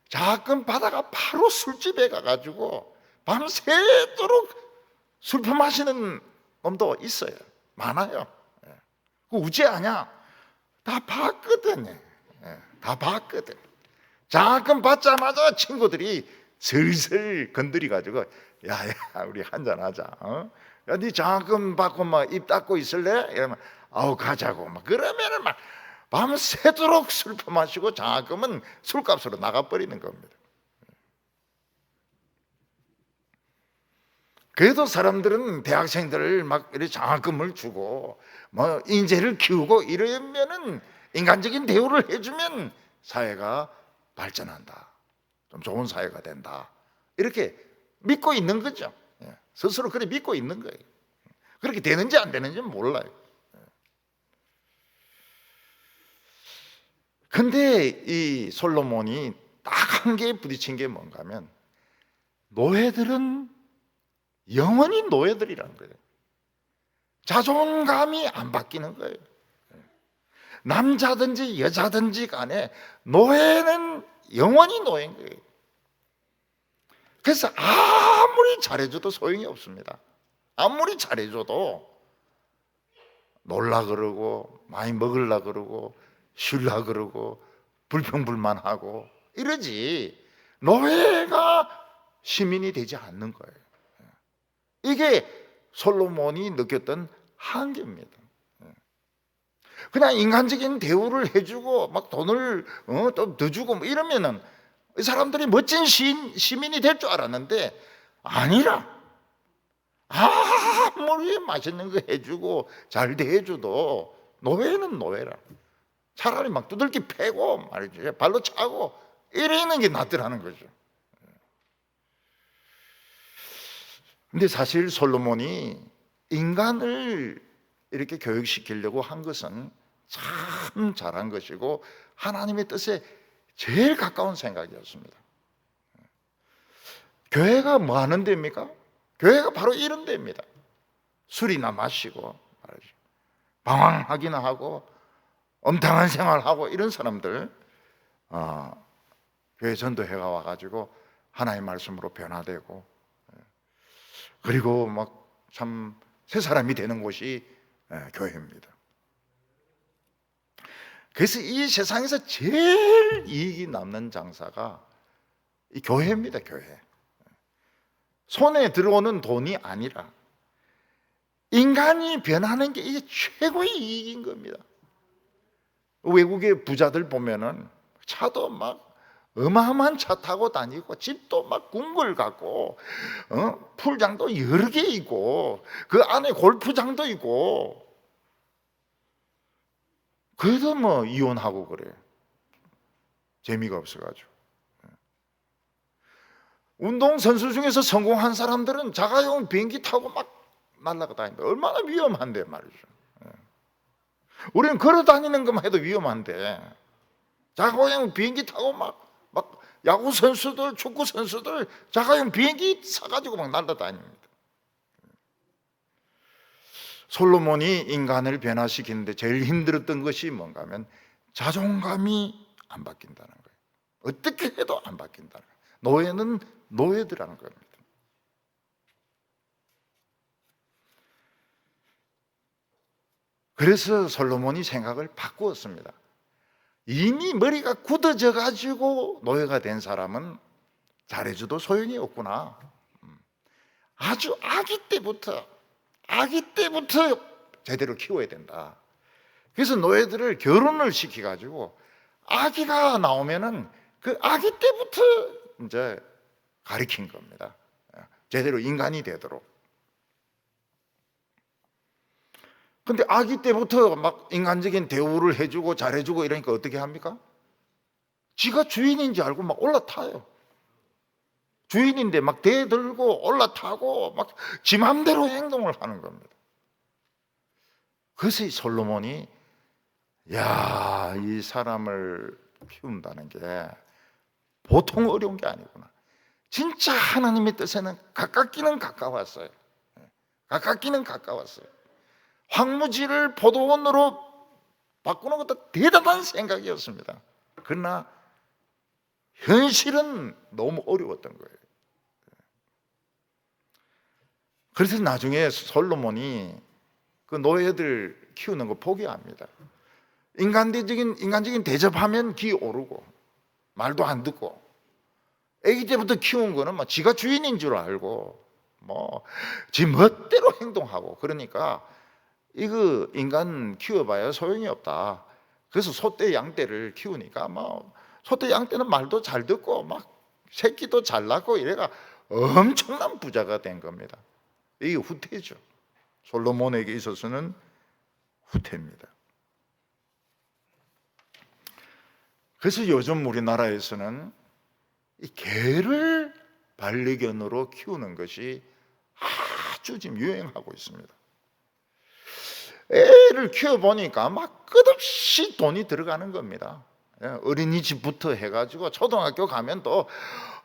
장학금 받아가 바로 술집에 가가지고 밤새도록 술퍼 마시는 놈도 있어요. 많아요. 그 우째 아냐? 다 봤거든. 다 봤거든. 잠깐 받자마자 친구들이 슬슬 건드려가지고 야야 우리 한잔하자. 야, 네 잠깐 받고 막 입 닫고 있을래? 이러면 아우 가자고 막 그러면은 막 밤새도록 술 퍼마시고 장학금은 술값으로 나가버리는 겁니다. 그래도 사람들은 대학생들을 막 이렇게 장학금을 주고 뭐 인재를 키우고 이러면은 인간적인 대우를 해주면 사회가 발전한다. 좀 좋은 사회가 된다. 이렇게 믿고 있는 거죠. 스스로 그렇게 믿고 있는 거예요. 그렇게 되는지 안 되는지는 몰라요. 근데 이 솔로몬이 딱 한 개에 부딪힌 게 뭔가 하면 노예들은 영원히 노예들이라는 거예요. 자존감이 안 바뀌는 거예요. 남자든지 여자든지 간에 노예는 영원히 노예인 거예요. 그래서 아무리 잘해줘도 소용이 없습니다. 아무리 잘해줘도 놀라 그러고 많이 먹으려 그러고 쉴라 그러고 불평불만하고 이러지 노예가 시민이 되지 않는 거예요. 이게 솔로몬이 느꼈던 한계입니다. 그냥 인간적인 대우를 해주고 막 돈을 좀 더 주고 뭐 이러면은 이 사람들이 멋진 시민이 될 줄 알았는데 아니라 아무리 맛있는 거 해주고 잘 대해줘도 노예는 노예라. 차라리 막 두들기 패고 말이죠. 발로 차고 이러는 게 낫더라는 거죠. 근데 사실 솔로몬이 인간을 이렇게 교육시키려고 한 것은 참 잘한 것이고 하나님의 뜻에 제일 가까운 생각이었습니다. 교회가 뭐 하는 데입니까? 교회가 바로 이런 데입니다. 술이나 마시고 방황하기나 하고 엄탕한 생활하고 이런 사람들 교회 전도회가 와가지고 하나님의 말씀으로 변화되고 그리고 막 참 새 사람이 되는 곳이 교회입니다. 그래서 이 세상에서 제일 이익이 남는 장사가 이 교회입니다. 교회. 손에 들어오는 돈이 아니라 인간이 변하는 게 이게 최고의 이익인 겁니다. 외국의 부자들 보면은 차도 막 어마어마한 차 타고 다니고 집도 막 궁궐 갖고 풀장도 여러 개 있고 그 안에 골프장도 있고 그래도 뭐 이혼하고 그래. 재미가 없어가지고. 운동선수 중에서 성공한 사람들은 자가용 비행기 타고 막 날아가 다닙니다. 얼마나 위험한데 말이죠. 우리는 걸어 다니는 것만 해도 위험한데 자가용 비행기 타고 막 야구 선수들, 축구 선수들 자가용 비행기 사가지고 막 날아다닙니다. 솔로몬이 인간을 변화시키는데 제일 힘들었던 것이 뭔가 하면 자존감이 안 바뀐다는 거예요. 어떻게 해도 안 바뀐다는 거예요. 노예는 노예들하는 겁니다. 그래서 솔로몬이 생각을 바꾸었습니다. 이미 머리가 굳어져 가지고 노예가 된 사람은 잘해줘도 소용이 없구나. 아주 아기 때부터 제대로 키워야 된다. 그래서 노예들을 결혼을 시켜가지고 아기가 나오면은 그 아기 때부터 이제 가르친 겁니다. 제대로 인간이 되도록. 근데 아기 때부터 막 인간적인 대우를 해주고 잘해주고 이러니까 어떻게 합니까? 지가 주인인지 알고 막 올라타요. 주인인데 막 대들고 올라타고 막 지 맘대로 행동을 하는 겁니다. 그래서 이 솔로몬이 이 사람을 키운다는 게 보통 어려운 게 아니구나. 진짜 하나님의 뜻에는 가깝기는 가까웠어요. 가깝기는 가까웠어요. 황무지를 포도원으로 바꾸는 것도 대단한 생각이었습니다. 그러나 현실은 너무 어려웠던 거예요. 그래서 나중에 솔로몬이 그 노예들 키우는 거 포기합니다. 인간적인 대접하면 기 오르고 말도 안 듣고, 아기 때부터 키운 거는 뭐 지가 주인인 줄 알고 뭐 지 멋대로 행동하고, 그러니까 이거 인간 키워봐야 소용이 없다. 그래서 소떼 양떼를 키우니까 뭐 소떼 양떼는 말도 잘 듣고 막 새끼도 잘 낳고 이래가 엄청난 부자가 된 겁니다. 이게 후퇴죠. 솔로몬에게 있어서는 후퇴입니다. 그래서 요즘 우리나라에서는 이 개를 반려견으로 키우는 것이 아주 지금 유행하고 있습니다. 애를 키워보니까 막 끝없이 돈이 들어가는 겁니다. 어린이집부터 해가지고 초등학교 가면 또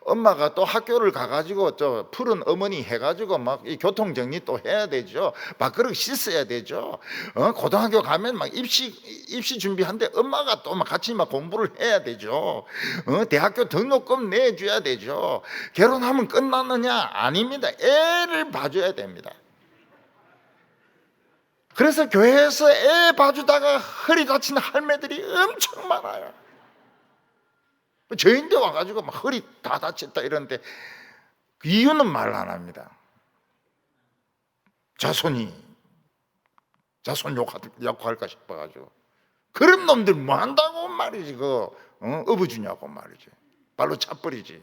엄마가 또 학교를 가가지고 저 푸른 어머니 해가지고 막 이 교통정리 또 해야 되죠. 밥그릇 씻어야 되죠. 고등학교 가면 막 입시 준비하는데 엄마가 또 막 같이 막 공부를 해야 되죠. 대학교 등록금 내줘야 되죠. 결혼하면 끝났느냐? 아닙니다. 애를 봐줘야 됩니다. 그래서 교회에서 애 봐주다가 허리 다친 할매들이 엄청 많아요. 저인데 와가지고 막 허리 다 다쳤다 이러는데 그 이유는 말 안 합니다. 자손 욕할까 싶어가지고. 그런 놈들 뭐 한다고 말이지. 업어주냐고 말이지. 발로 차버리지.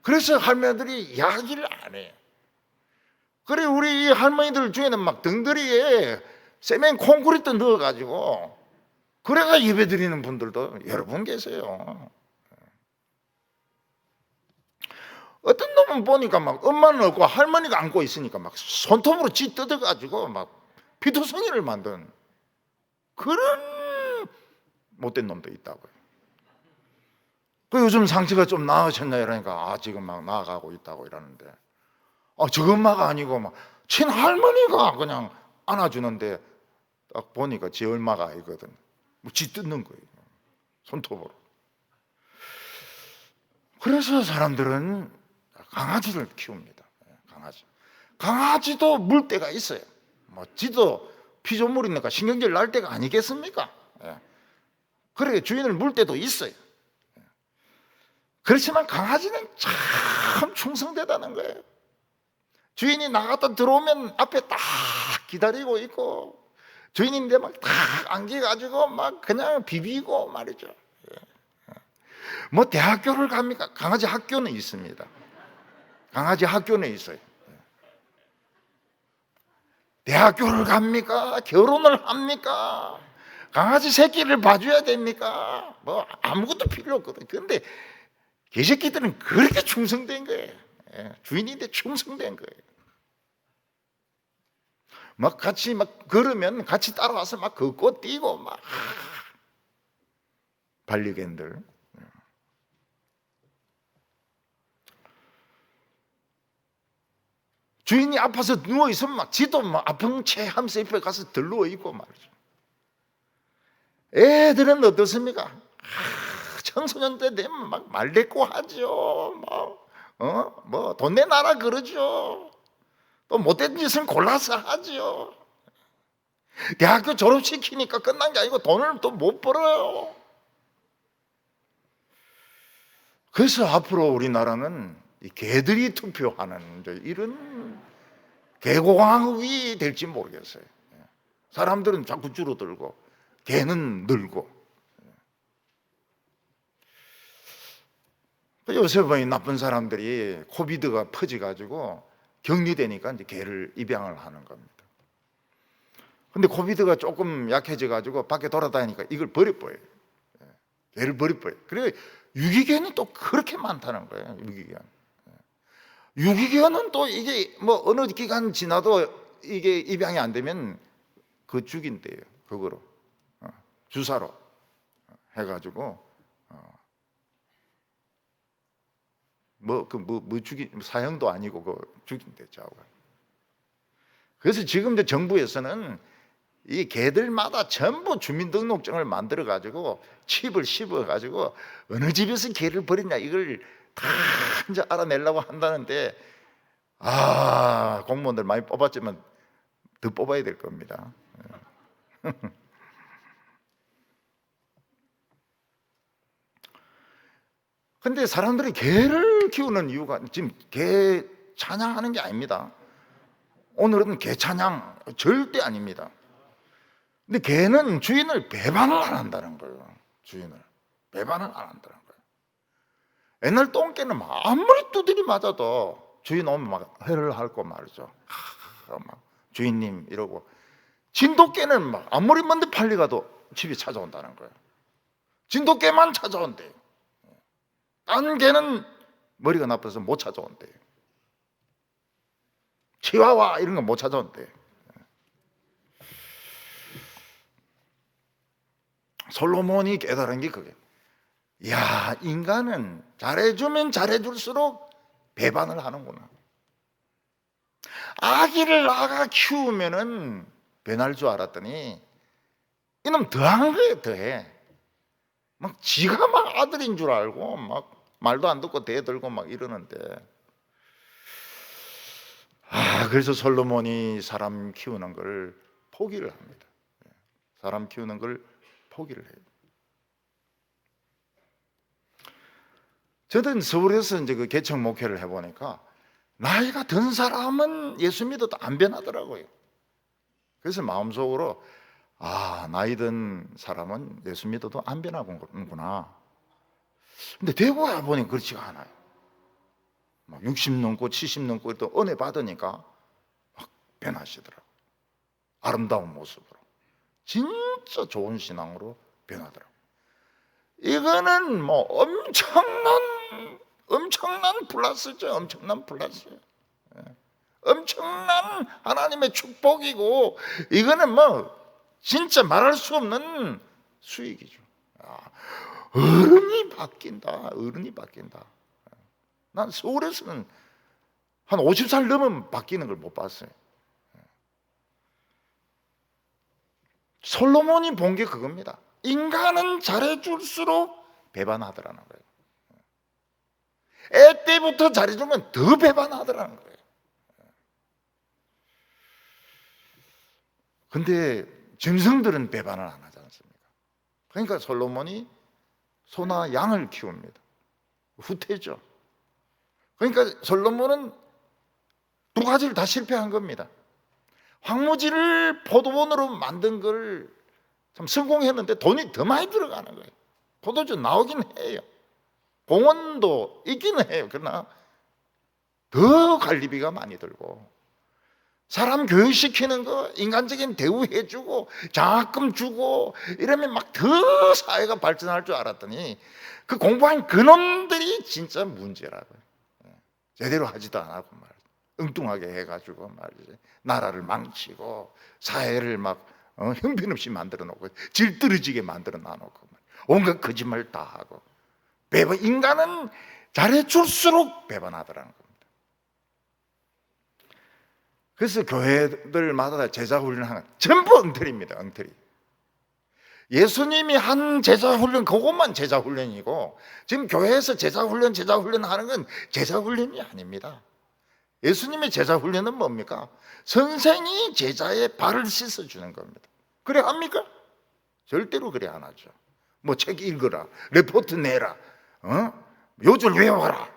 그래서 할머니들이 이야기를 안 해. 그래, 우리 할머니들 중에는 막 등다리에 세멘 콘크리트 넣어가지고 그래가 예배 드리는 분들도 여러 분 계세요. 어떤 놈은 보니까 막 엄마는 없고 할머니가 안고 있으니까 막 손톱으로 쥐 뜯어가지고 막 피투성이를 만든 그런 못된 놈도 있다고요. 그 요즘 상처가 좀 나으셨냐 이러니까 지금 막 나아가고 있다고 이러는데, 저 엄마가 아니고 막 친할머니가 그냥 안아주는데 딱 보니까 지 얼마가 아니거든. 뭐 쥐 뜯는 거예요, 손톱으로. 그래서 사람들은 강아지를 키웁니다. 강아지도 물 때가 있어요. 뭐 지도 피조물이니까 신경질 날 때가 아니겠습니까? 그래, 주인을 물 때도 있어요. 그렇지만 강아지는 참 충성되다는 거예요. 주인이 나갔다 들어오면 앞에 딱 기다리고 있고, 주인인데 막 딱 안겨가지고 막 그냥 비비고 말이죠. 뭐 대학교를 갑니까? 강아지 학교는 있습니다. 강아지 학교는 있어요. 대학교를 갑니까? 결혼을 합니까? 강아지 새끼를 봐줘야 됩니까? 뭐 아무것도 필요 없거든. 그런데 개새끼들은 그렇게 충성된 거예요. 주인인데 충성된 거예요. 막 같이 막 걸으면 같이 따라와서 막 걷고 뛰고 막 반려견들. 주인이 아파서 누워있으면 막 지도 막 아픈 채 하면서 옆에 가서 들누워있고 말이죠. 애들은 어떻습니까? 청소년 때 되면 막 말대꾸 하죠. 뭐 돈 내놔라 그러죠. 또 못된 짓은 골라서 하죠. 대학교 졸업시키니까 끝난 게 아니고 돈을 또 못 벌어요. 그래서 앞으로 우리나라는 이 개들이 투표하는 이런 개공화국이 될지 모르겠어요. 사람들은 자꾸 줄어들고 개는 늘고. 요새 보니 나쁜 사람들이 코비드가 퍼져가지고 격리되니까 이제 개를 입양을 하는 겁니다. 근데 코비드가 조금 약해져가지고 밖에 돌아다니니까 이걸 버려버려요. 개를 버려버려요. 그래 유기견이 또 그렇게 많다는 거예요. 유기견은 또 이게 뭐 어느 기간 지나도 이게 입양이 안 되면 그 죽인대요. 그거로 주사로 해가지고 뭐 사형도 아니고 죽인대 자오가. 그래서 지금 이제 정부에서는 이 개들마다 전부 주민등록증을 만들어 가지고 칩을 씹어 가지고 어느 집에서 개를 버렸냐 이걸 다 이제 알아내려고 한다는데, 공무원들 많이 뽑았지만 더 뽑아야 될 겁니다. 근데 사람들이 개를 키우는 이유가 지금 개 찬양하는 게 아닙니다. 오늘은 개 찬양 절대 아닙니다. 근데 개는 주인을 배반을 안 한다는 거예요. 주인을 배반을 안 한다는 거예요. 옛날 똥개는 막 아무리 두드리 맞아도 주인 오면 막 회를 핥고 말이죠. 막 주인님 이러고. 진돗개는 막 아무리 먼데 빨리 가도 집에 찾아온다는 거예요. 진돗개만 찾아온대요. 딴 개는 머리가 나빠서 못 찾아온대요. 치와와 이런 건 못 찾아온대요. 솔로몬이 깨달은 게 그게. 야, 인간은 잘해주면 잘해줄수록 배반을 하는구나. 아기를 낳아 키우면은 변할 줄 알았더니 이놈 더한 거예요. 더해. 막 지가 막 아들인 줄 알고 막 말도 안 듣고 대들고 막 이러는데, 그래서 솔로몬이 사람 키우는 걸 포기를 합니다. 사람 키우는 걸 포기를 해요. 저는 서울에서 이제 그 개척 목회를 해보니까 나이가 든 사람은 예수 믿어도 안 변하더라고요. 그래서 마음속으로 나이 든 사람은 예수 믿어도 안 변하는구나. 근데 대구 가보니 그렇지가 않아요. 막 60 넘고 70 넘고 또 은혜 받으니까 막 변하시더라고요. 아름다운 모습으로. 진짜 좋은 신앙으로 변하더라고요. 이거는 뭐 엄청난 플러스죠. 엄청난 플러스. 엄청난 하나님의 축복이고, 이거는 뭐 진짜 말할 수 없는 수익이죠. 어른이 바뀐다. 어른이 바뀐다. 난 서울에서는 한 50살 넘으면 바뀌는 걸 못 봤어요. 솔로몬이 본 게 그겁니다. 인간은 잘해줄수록 배반하더라는 거예요. 애 때부터 잘해주면 더 배반하더라는 거예요. 근데 짐승들은 배반을 안 하지 않습니까? 그러니까 솔로몬이 소나 양을 키웁니다. 후퇴죠. 그러니까 솔로몬은 두 가지를 다 실패한 겁니다. 황무지를 포도원으로 만든 걸 참 성공했는데 돈이 더 많이 들어가는 거예요. 포도주 나오긴 해요. 공원도 있기는 해요. 그러나 더 관리비가 많이 들고, 사람 교육시키는 거 인간적인 대우해주고 장학금 주고 이러면 막 더 사회가 발전할 줄 알았더니 그 공부한 그놈들이 진짜 문제라고요. 제대로 하지도 않았고 말이죠. 엉뚱하게 해가지고 말이지, 나라를 망치고 사회를 막 형편없이 만들어 놓고 질 떨어지게 만들어 놔놓고 온갖 거짓말 다 하고. 인간은 잘해줄수록 배반하더라는 겁니다. 그래서 교회들마다 제자 훈련하는 전부 엉터리입니다. 엉터리. 예수님이 한 제자 훈련, 그것만 제자 훈련이고, 지금 교회에서 제자 훈련 하는 건 제자 훈련이 아닙니다. 예수님의 제자 훈련은 뭡니까? 선생이 제자의 발을 씻어주는 겁니다. 그래 합니까? 절대로 그래 안 하죠. 뭐 책 읽어라, 레포트 내라, 요절 외워라.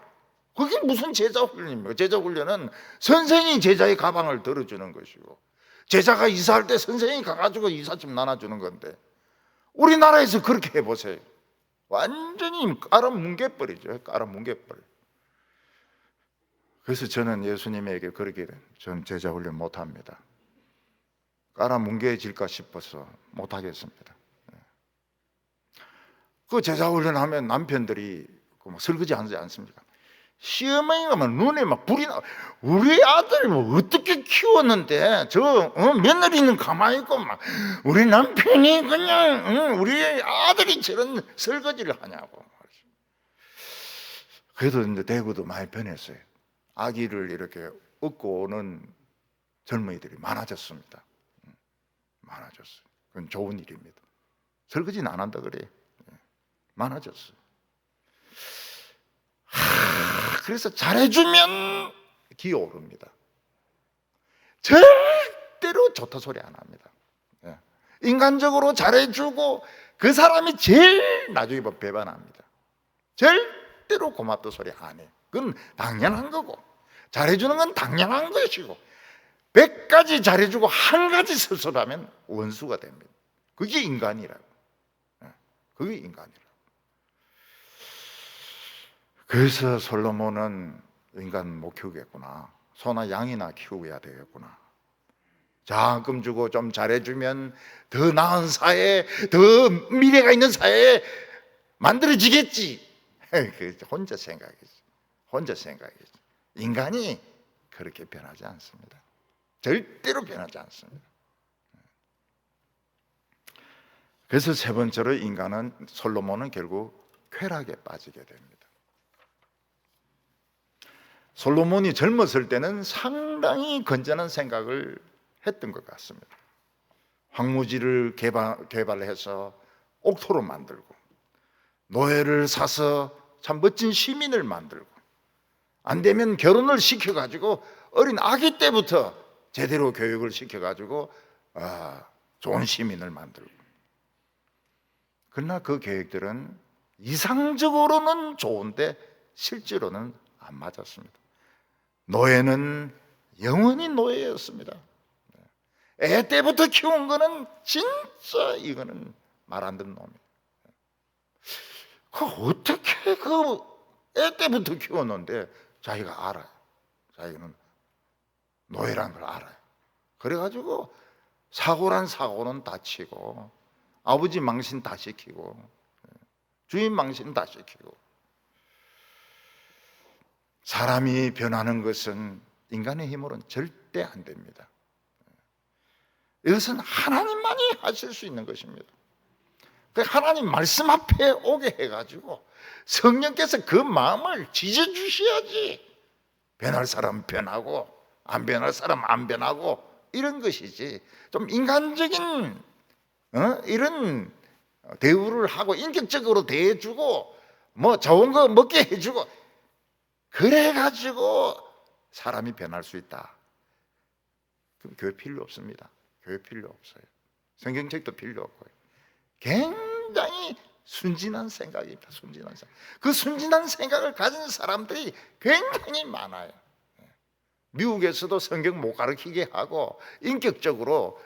그게 무슨 제자 훈련입니까? 제자 훈련은 선생이 제자의 가방을 들어주는 것이고, 제자가 이사할 때 선생이 가가지고 이삿짐 나눠주는 건데, 우리나라에서 그렇게 해보세요. 완전히 깔아뭉개버리죠. 깔아뭉개버려. 그래서 저는 예수님에게 그렇게 전 제자 훈련 못합니다. 깔아뭉개질까 싶어서 못하겠습니다. 그 제자 훈련하면 남편들이 막 설거지 하지 않습니까? 시어머니가 막 눈에 막 불이 나. 우리 아들 뭐 어떻게 키웠는데 저 며느리는 가만히 있고 막 우리 남편이 그냥 우리 아들이 저런 설거지를 하냐고. 그래도 이제 대구도 많이 변했어요. 아기를 이렇게 얻고 오는 젊은이들이 많아졌습니다. 많아졌어요. 그건 좋은 일입니다. 설거지는 안 한다 그래요. 많아졌어요. 그래서 잘해주면 기어오릅니다. 절대로 좋다 소리 안 합니다. 인간적으로 잘해주고 그 사람이 제일 나중에 배반합니다. 절대로 고맙다 소리 안 해요. 그건 당연한 거고, 잘해주는 건 당연한 것이고, 100가지 잘해주고 한 가지 실수하면 원수가 됩니다. 그게 인간이라고. 그게 인간이라고. 그래서 솔로몬은 인간 못 키우겠구나, 소나 양이나 키워야 되겠구나, 장학금 주고 좀 잘해주면 더 나은 사회, 더 미래가 있는 사회 만들어지겠지. 혼자 생각이지. 혼자 생각이지. 인간이 그렇게 변하지 않습니다. 절대로 변하지 않습니다. 그래서 세 번째로 솔로몬은 결국 쾌락에 빠지게 됩니다. 솔로몬이 젊었을 때는 상당히 건전한 생각을 했던 것 같습니다. 황무지를 개발해서 옥토로 만들고, 노예를 사서 참 멋진 시민을 만들고, 안 되면 결혼을 시켜가지고 어린 아기 때부터 제대로 교육을 시켜가지고 좋은 시민을 만들고. 그러나 그 계획들은 이상적으로는 좋은데 실제로는 안 맞았습니다. 노예는 영원히 노예였습니다. 애 때부터 키운 거는 진짜 이거는 말 안 듣는 놈이에요. 어떻게 애 때부터 키웠는데 자기가 알아요. 자기는 노예라는 걸 알아요. 그래가지고 사고란 사고는 다 치고, 아버지 망신 다 시키고, 주인 망신 다 시키고. 사람이 변하는 것은 인간의 힘으로는 절대 안 됩니다. 이것은 하나님만이 하실 수 있는 것입니다. 하나님 말씀 앞에 오게 해가지고 성령께서 그 마음을 지져주셔야지 변할 사람 변하고 안 변할 사람 안 변하고 이런 것이지, 좀 인간적인 이런 대우를 하고 인격적으로 대해주고 뭐 좋은 거 먹게 해주고 그래가지고 사람이 변할 수 있다. 그럼 교회 필요 없습니다. 교회 필요 없어요. 성경책도 필요 없고요. 굉장히 순진한 생각입니다. 순진한 생각. 그 순진한 생각을 가진 사람들이 굉장히 많아요. 미국에서도 성경 못 가르치게 하고 인격적으로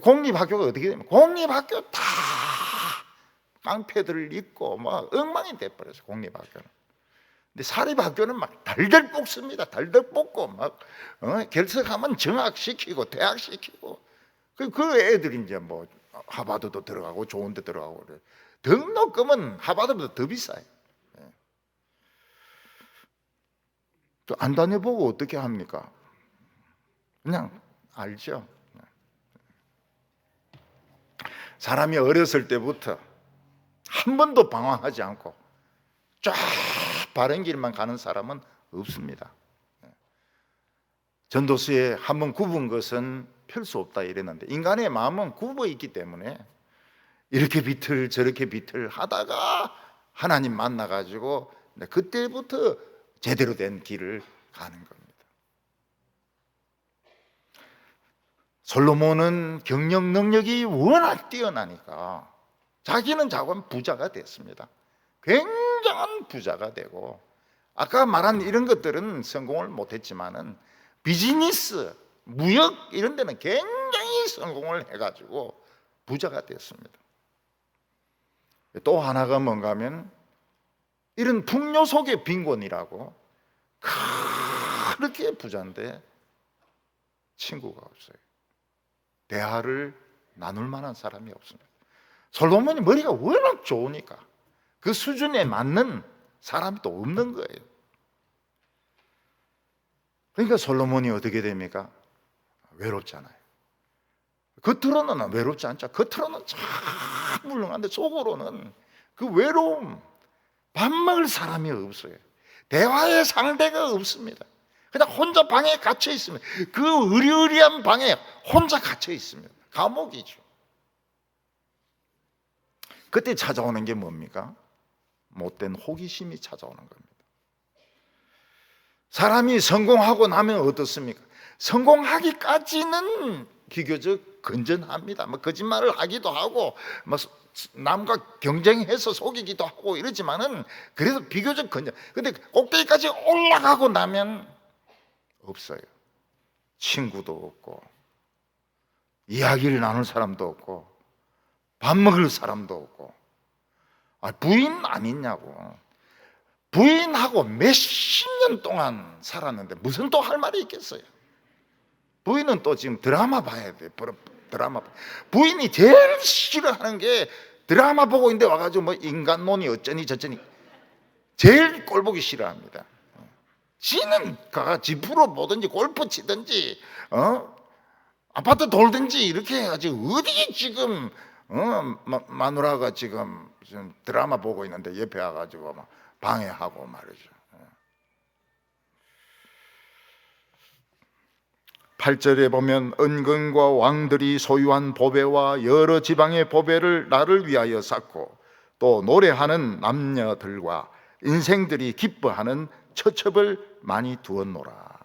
공립학교가 어떻게 되면 공립학교 다 깡패들을 입고 막 엉망이 돼버렸어요. 공립학교는. 근데 사립학교는 막 달달 볶습니다. 달달 볶고 막 결석하면 정학시키고 퇴학시키고 그 애들이 이제 뭐 하버드도 들어가고 좋은 데 들어가고 그래. 등록금은 하버드보다 더 비싸요. 또 안 다녀보고 어떻게 합니까? 그냥 알죠. 사람이 어렸을 때부터 한 번도 방황하지 않고 쫙 바른 길만 가는 사람은 없습니다. 전도서에 한번 굽은 것은 펼 수 없다 이랬는데, 인간의 마음은 굽어 있기 때문에 이렇게 비틀 저렇게 비틀 하다가 하나님 만나가지고 그때부터 제대로 된 길을 가는 겁니다. 솔로몬은 경영 능력이 워낙 뛰어나니까 자기는 자관 부자가 됐습니다. 굉장한 부자가 되고, 아까 말한 이런 것들은 성공을 못했지만은 비즈니스, 무역 이런 데는 굉장히 성공을 해가지고 부자가 됐습니다. 또 하나가 뭔가 하면 이런 풍요 속의 빈곤이라고, 그렇게 부자인데 친구가 없어요. 대화를 나눌 만한 사람이 없습니다. 솔로몬이 머리가 워낙 좋으니까 그 수준에 맞는 사람이 또 없는 거예요. 그러니까 솔로몬이 어떻게 됩니까? 외롭잖아요. 겉으로는 외롭지 않죠. 겉으로는 참 훌륭한데 속으로는 그 외로움, 밥 먹을 사람이 없어요. 대화의 상대가 없습니다. 그냥 혼자 방에 갇혀 있습니다. 그 으리으리한 방에 혼자 갇혀 있습니다. 감옥이죠. 그때 찾아오는 게 뭡니까? 못된 호기심이 찾아오는 겁니다. 사람이 성공하고 나면 어떻습니까? 성공하기까지는 비교적 건전합니다. 뭐 거짓말을 하기도 하고 뭐 남과 경쟁해서 속이기도 하고 이러지만은 그래도 비교적 건전. 근데 꼭대기까지 올라가고 나면 없어요. 친구도 없고 이야기를 나눌 사람도 없고 밥 먹을 사람도 없고. 부인 안 있냐고. 부인하고 몇십 년 동안 살았는데 무슨 또 할 말이 있겠어요? 부인은 또 지금 드라마 봐야 돼. 드라마. 부인이 제일 싫어하는 게 드라마 보고 있는데 와가지고 뭐 인간론이 어쩌니 저쩌니 제일 꼴보기 싫어합니다. 지는 가가 집으로 뭐든지 골프 치든지 아파트 돌든지 이렇게 해가지고 어디 지금 마누라가 지금 드라마 보고 있는데 옆에 와가지고 막 방해하고 말이죠. 8절에 보면 은근과 왕들이 소유한 보배와 여러 지방의 보배를 나를 위하여 쌓고 또 노래하는 남녀들과 인생들이 기뻐하는 처첩을 많이 두었노라.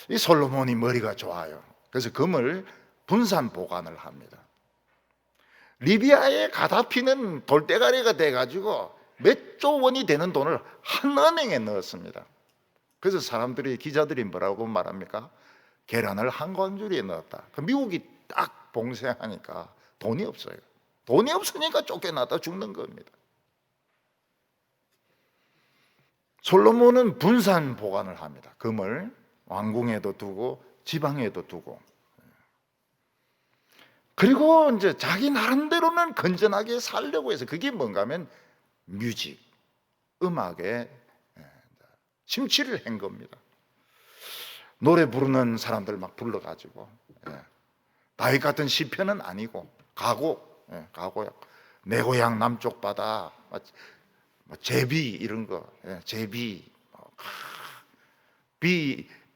이 솔로몬이 머리가 좋아요. 그래서 금을 분산 보관을 합니다. 리비아의 가다피는 돌대가리가 돼가지고 몇 조 원이 되는 돈을 한 은행에 넣었습니다. 그래서 사람들이, 기자들이 뭐라고 말합니까? 계란을 한 관줄에 넣었다. 미국이 딱 봉쇄하니까 돈이 없어요. 돈이 없으니까 쫓겨나다 죽는 겁니다. 솔로몬은 분산 보관을 합니다. 금을 왕궁에도 두고 지방에도 두고. 그리고 이제 자기 나름대로는 건전하게 살려고 해서 그게 뭔가 하면 뮤직, 음악에 심취를 한 겁니다. 노래 부르는 사람들 막 불러가지고 다윗 같은 시편은 아니고 가고요. 내 고향 남쪽 바다, 제비 이런 거, 제비,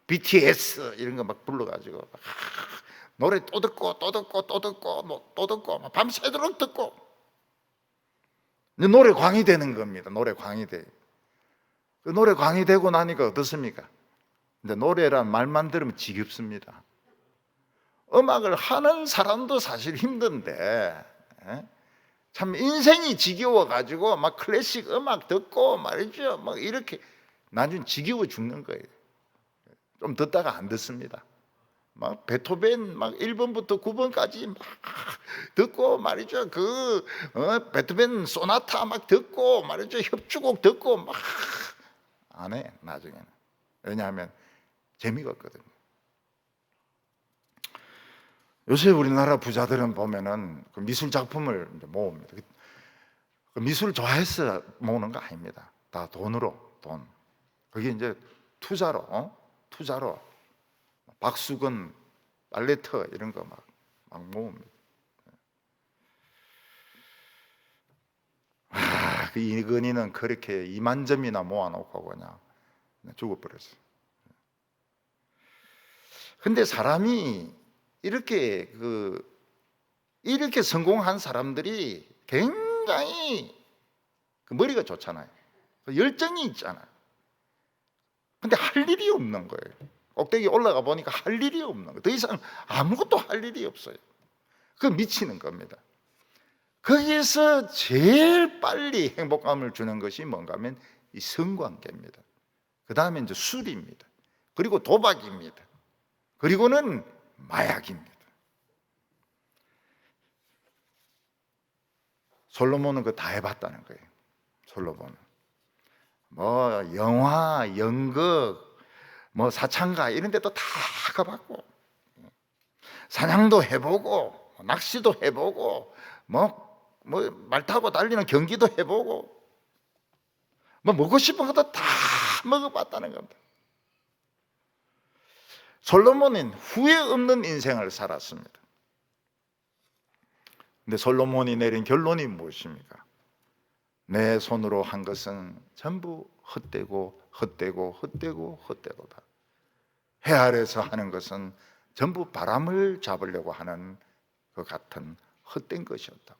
BTS 이런 거 막 불러가지고 노래 또 듣고 또 듣고 또 듣고 또 듣고 밤새도록 듣고 노래 광이 되는 겁니다. 노래 광이 돼. 그 노래 광이 되고 나니까 어떻습니까? 근데 노래란 말만 들으면 지겹습니다. 음악을 하는 사람도 사실 힘든데 참 인생이 지겨워가지고 막 클래식 음악 듣고 말이죠. 막 이렇게 나중에 지겨워 죽는 거예요. 좀 듣다가 안 듣습니다. 막 베토벤 막 1번부터 9번까지 막 듣고 말이죠. 베토벤 소나타 막 듣고 말이죠. 협주곡 듣고 막 안 해, 나중에는. 왜냐하면 재미가 없거든요. 요새 우리나라 부자들은 보면은 그 미술 작품을 모읍니다. 그 미술 좋아해서 모으는 거 아닙니다. 다 돈으로, 돈. 그게 이제 투자로 박수건, 발레터 이런 거 막 모읍니다. 그 이건희는 그렇게 2만 점이나 모아놓고 그냥 죽어버렸어요. 근데 사람이 이렇게 성공한 사람들이 굉장히 머리가 좋잖아요. 열정이 있잖아요. 근데 할 일이 없는 거예요. 꼭대기 올라가 보니까 할 일이 없는 거예요. 더 이상 아무것도 할 일이 없어요. 그 미치는 겁니다. 거기에서 제일 빨리 행복감을 주는 것이 뭔가 하면 이 성관계입니다. 그 다음에 이제 술입니다. 그리고 도박입니다. 그리고는 마약입니다. 솔로몬은 그거 다 해봤다는 거예요. 솔로몬은 뭐 영화, 연극, 뭐 사창가 이런 데도 다 가봤고 사냥도 해보고 낚시도 해보고 뭐 말 타고 달리는 경기도 해보고 뭐 먹고 싶은 것도 다 먹어봤다는 겁니다. 솔로몬은 후회 없는 인생을 살았습니다. 근데 솔로몬이 내린 결론이 무엇입니까? 내 손으로 한 것은 전부 헛되고다. 해 아래서 하는 것은 전부 바람을 잡으려고 하는 것 같은 헛된 것이었다.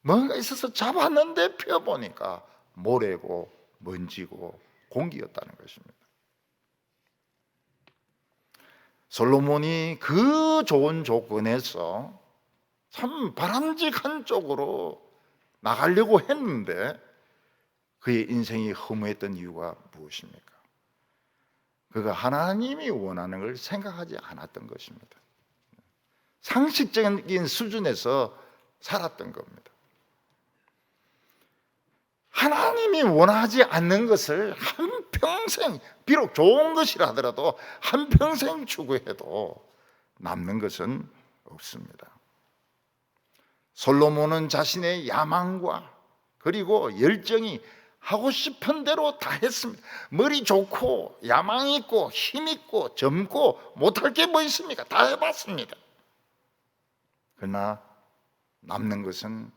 뭔가 있어서 잡았는데 펴보니까 모래고 먼지고 공기였다는 것입니다. 솔로몬이 그 좋은 조건에서 참 바람직한 쪽으로 나가려고 했는데 그의 인생이 허무했던 이유가 무엇입니까? 그가 하나님이 원하는 걸 생각하지 않았던 것입니다. 상식적인 수준에서 살았던 겁니다. 하나님이 원하지 않는 것을 한평생, 비록 좋은 것이라 하더라도 한평생 추구해도 남는 것은 없습니다. 솔로몬은 자신의 야망과 그리고 열정이 하고 싶은 대로 다 했습니다. 머리 좋고 야망 있고 힘 있고 젊고 못할 게 뭐 있습니까? 다 해봤습니다. 그러나 남는 것은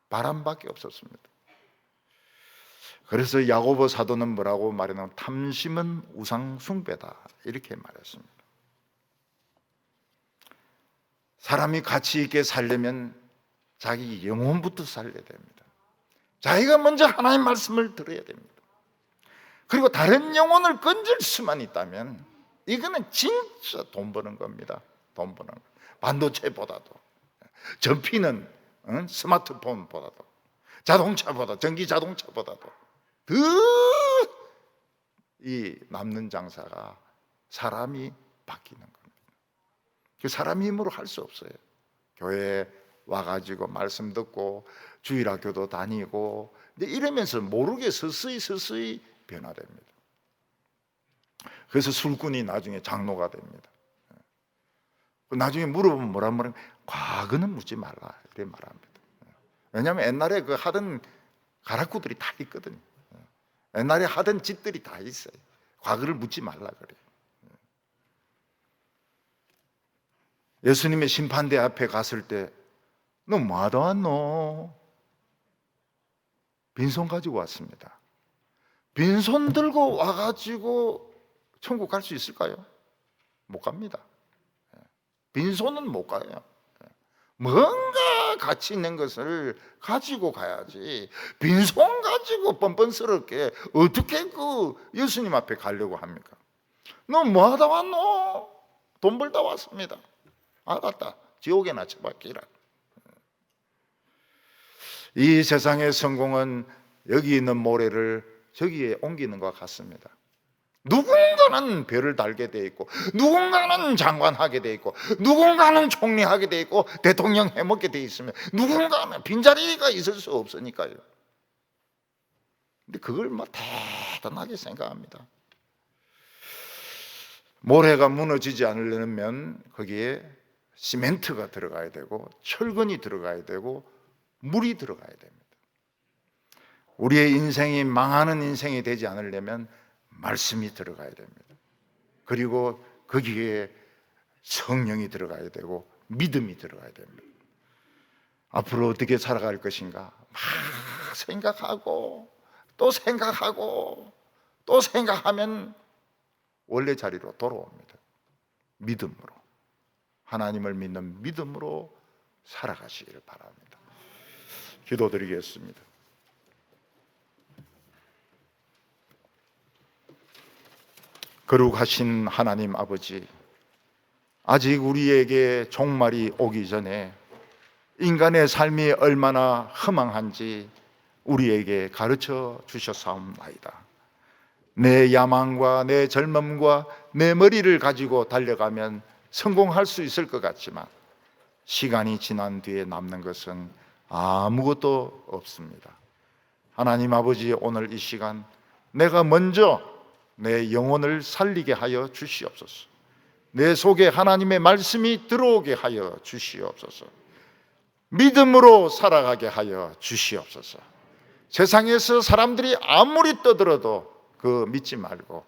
바람밖에 없었습니다. 그래서 야고보 사도는 뭐라고 말했냐면 탐심은 우상 숭배다 이렇게 말했습니다. 사람이 가치 있게 살려면 자기 영혼부터 살려야 됩니다. 자기가 먼저 하나님 말씀을 들어야 됩니다. 그리고 다른 영혼을 건질 수만 있다면 이거는 진짜 돈 버는 겁니다. 돈 버는 거. 반도체보다도, 전피는 스마트폰보다도, 자동차보다, 전기 자동차보다도 더 이 남는 장사가 사람이 바뀌는 겁니다. 그 사람 힘으로 할 수 없어요. 교회에 와가지고 말씀 듣고 주일학교도 다니고 이러면서 모르게 서서히 변화됩니다. 그래서 술꾼이 나중에 장로가 됩니다. 나중에 물어보면 뭐라 말하면 과거는 묻지 말라 이렇게 말합니다. 왜냐하면 옛날에 그 하던 가락구들이 다 있거든요. 옛날에 하던 짓들이 다 있어요. 과거를 묻지 말라 그래요. 예수님의 심판대 앞에 갔을 때 너 뭐하다 왔노? 빈손 가지고 왔습니다. 빈손 들고 와가지고 천국 갈 수 있을까요? 못 갑니다. 빈손은 못 가요. 뭔가 가치 있는 것을 가지고 가야지 빈손 가지고 뻔뻔스럽게 어떻게 그 예수님 앞에 가려고 합니까? 너 뭐하다 왔노? 돈 벌다 왔습니다. 알았다. 지옥에나 처박히라. 이 세상의 성공은 여기 있는 모래를 저기에 옮기는 것 같습니다. 누군가는 별을 달게 돼 있고 누군가는 장관하게 돼 있고 누군가는 총리하게 돼 있고 대통령 해먹게 돼 있으면 누군가는 빈자리가 있을 수 없으니까요. 근데 그걸 뭐 대단하게 생각합니다. 모래가 무너지지 않으려면 거기에 시멘트가 들어가야 되고 철근이 들어가야 되고 물이 들어가야 됩니다. 우리의 인생이 망하는 인생이 되지 않으려면 말씀이 들어가야 됩니다. 그리고 거기에 성령이 들어가야 되고 믿음이 들어가야 됩니다. 앞으로 어떻게 살아갈 것인가 막 생각하고 또 생각하고 또 생각하면 원래 자리로 돌아옵니다. 믿음으로, 하나님을 믿는 믿음으로 살아가시기를 바랍니다. 기도드리겠습니다. 거룩하신 하나님 아버지, 아직 우리에게 종말이 오기 전에 인간의 삶이 얼마나 허망한지 우리에게 가르쳐 주셨사옵나이다. 내 야망과 내 젊음과 내 머리를 가지고 달려가면 성공할 수 있을 것 같지만 시간이 지난 뒤에 남는 것은 아무것도 없습니다. 하나님 아버지, 오늘 이 시간 내가 먼저 내 영혼을 살리게 하여 주시옵소서. 내 속에 하나님의 말씀이 들어오게 하여 주시옵소서. 믿음으로 살아가게 하여 주시옵소서. 세상에서 사람들이 아무리 떠들어도 그 믿지 말고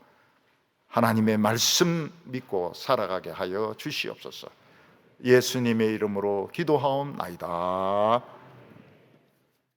하나님의 말씀 믿고 살아가게 하여 주시옵소서. 예수님의 이름으로 기도하옵나이다.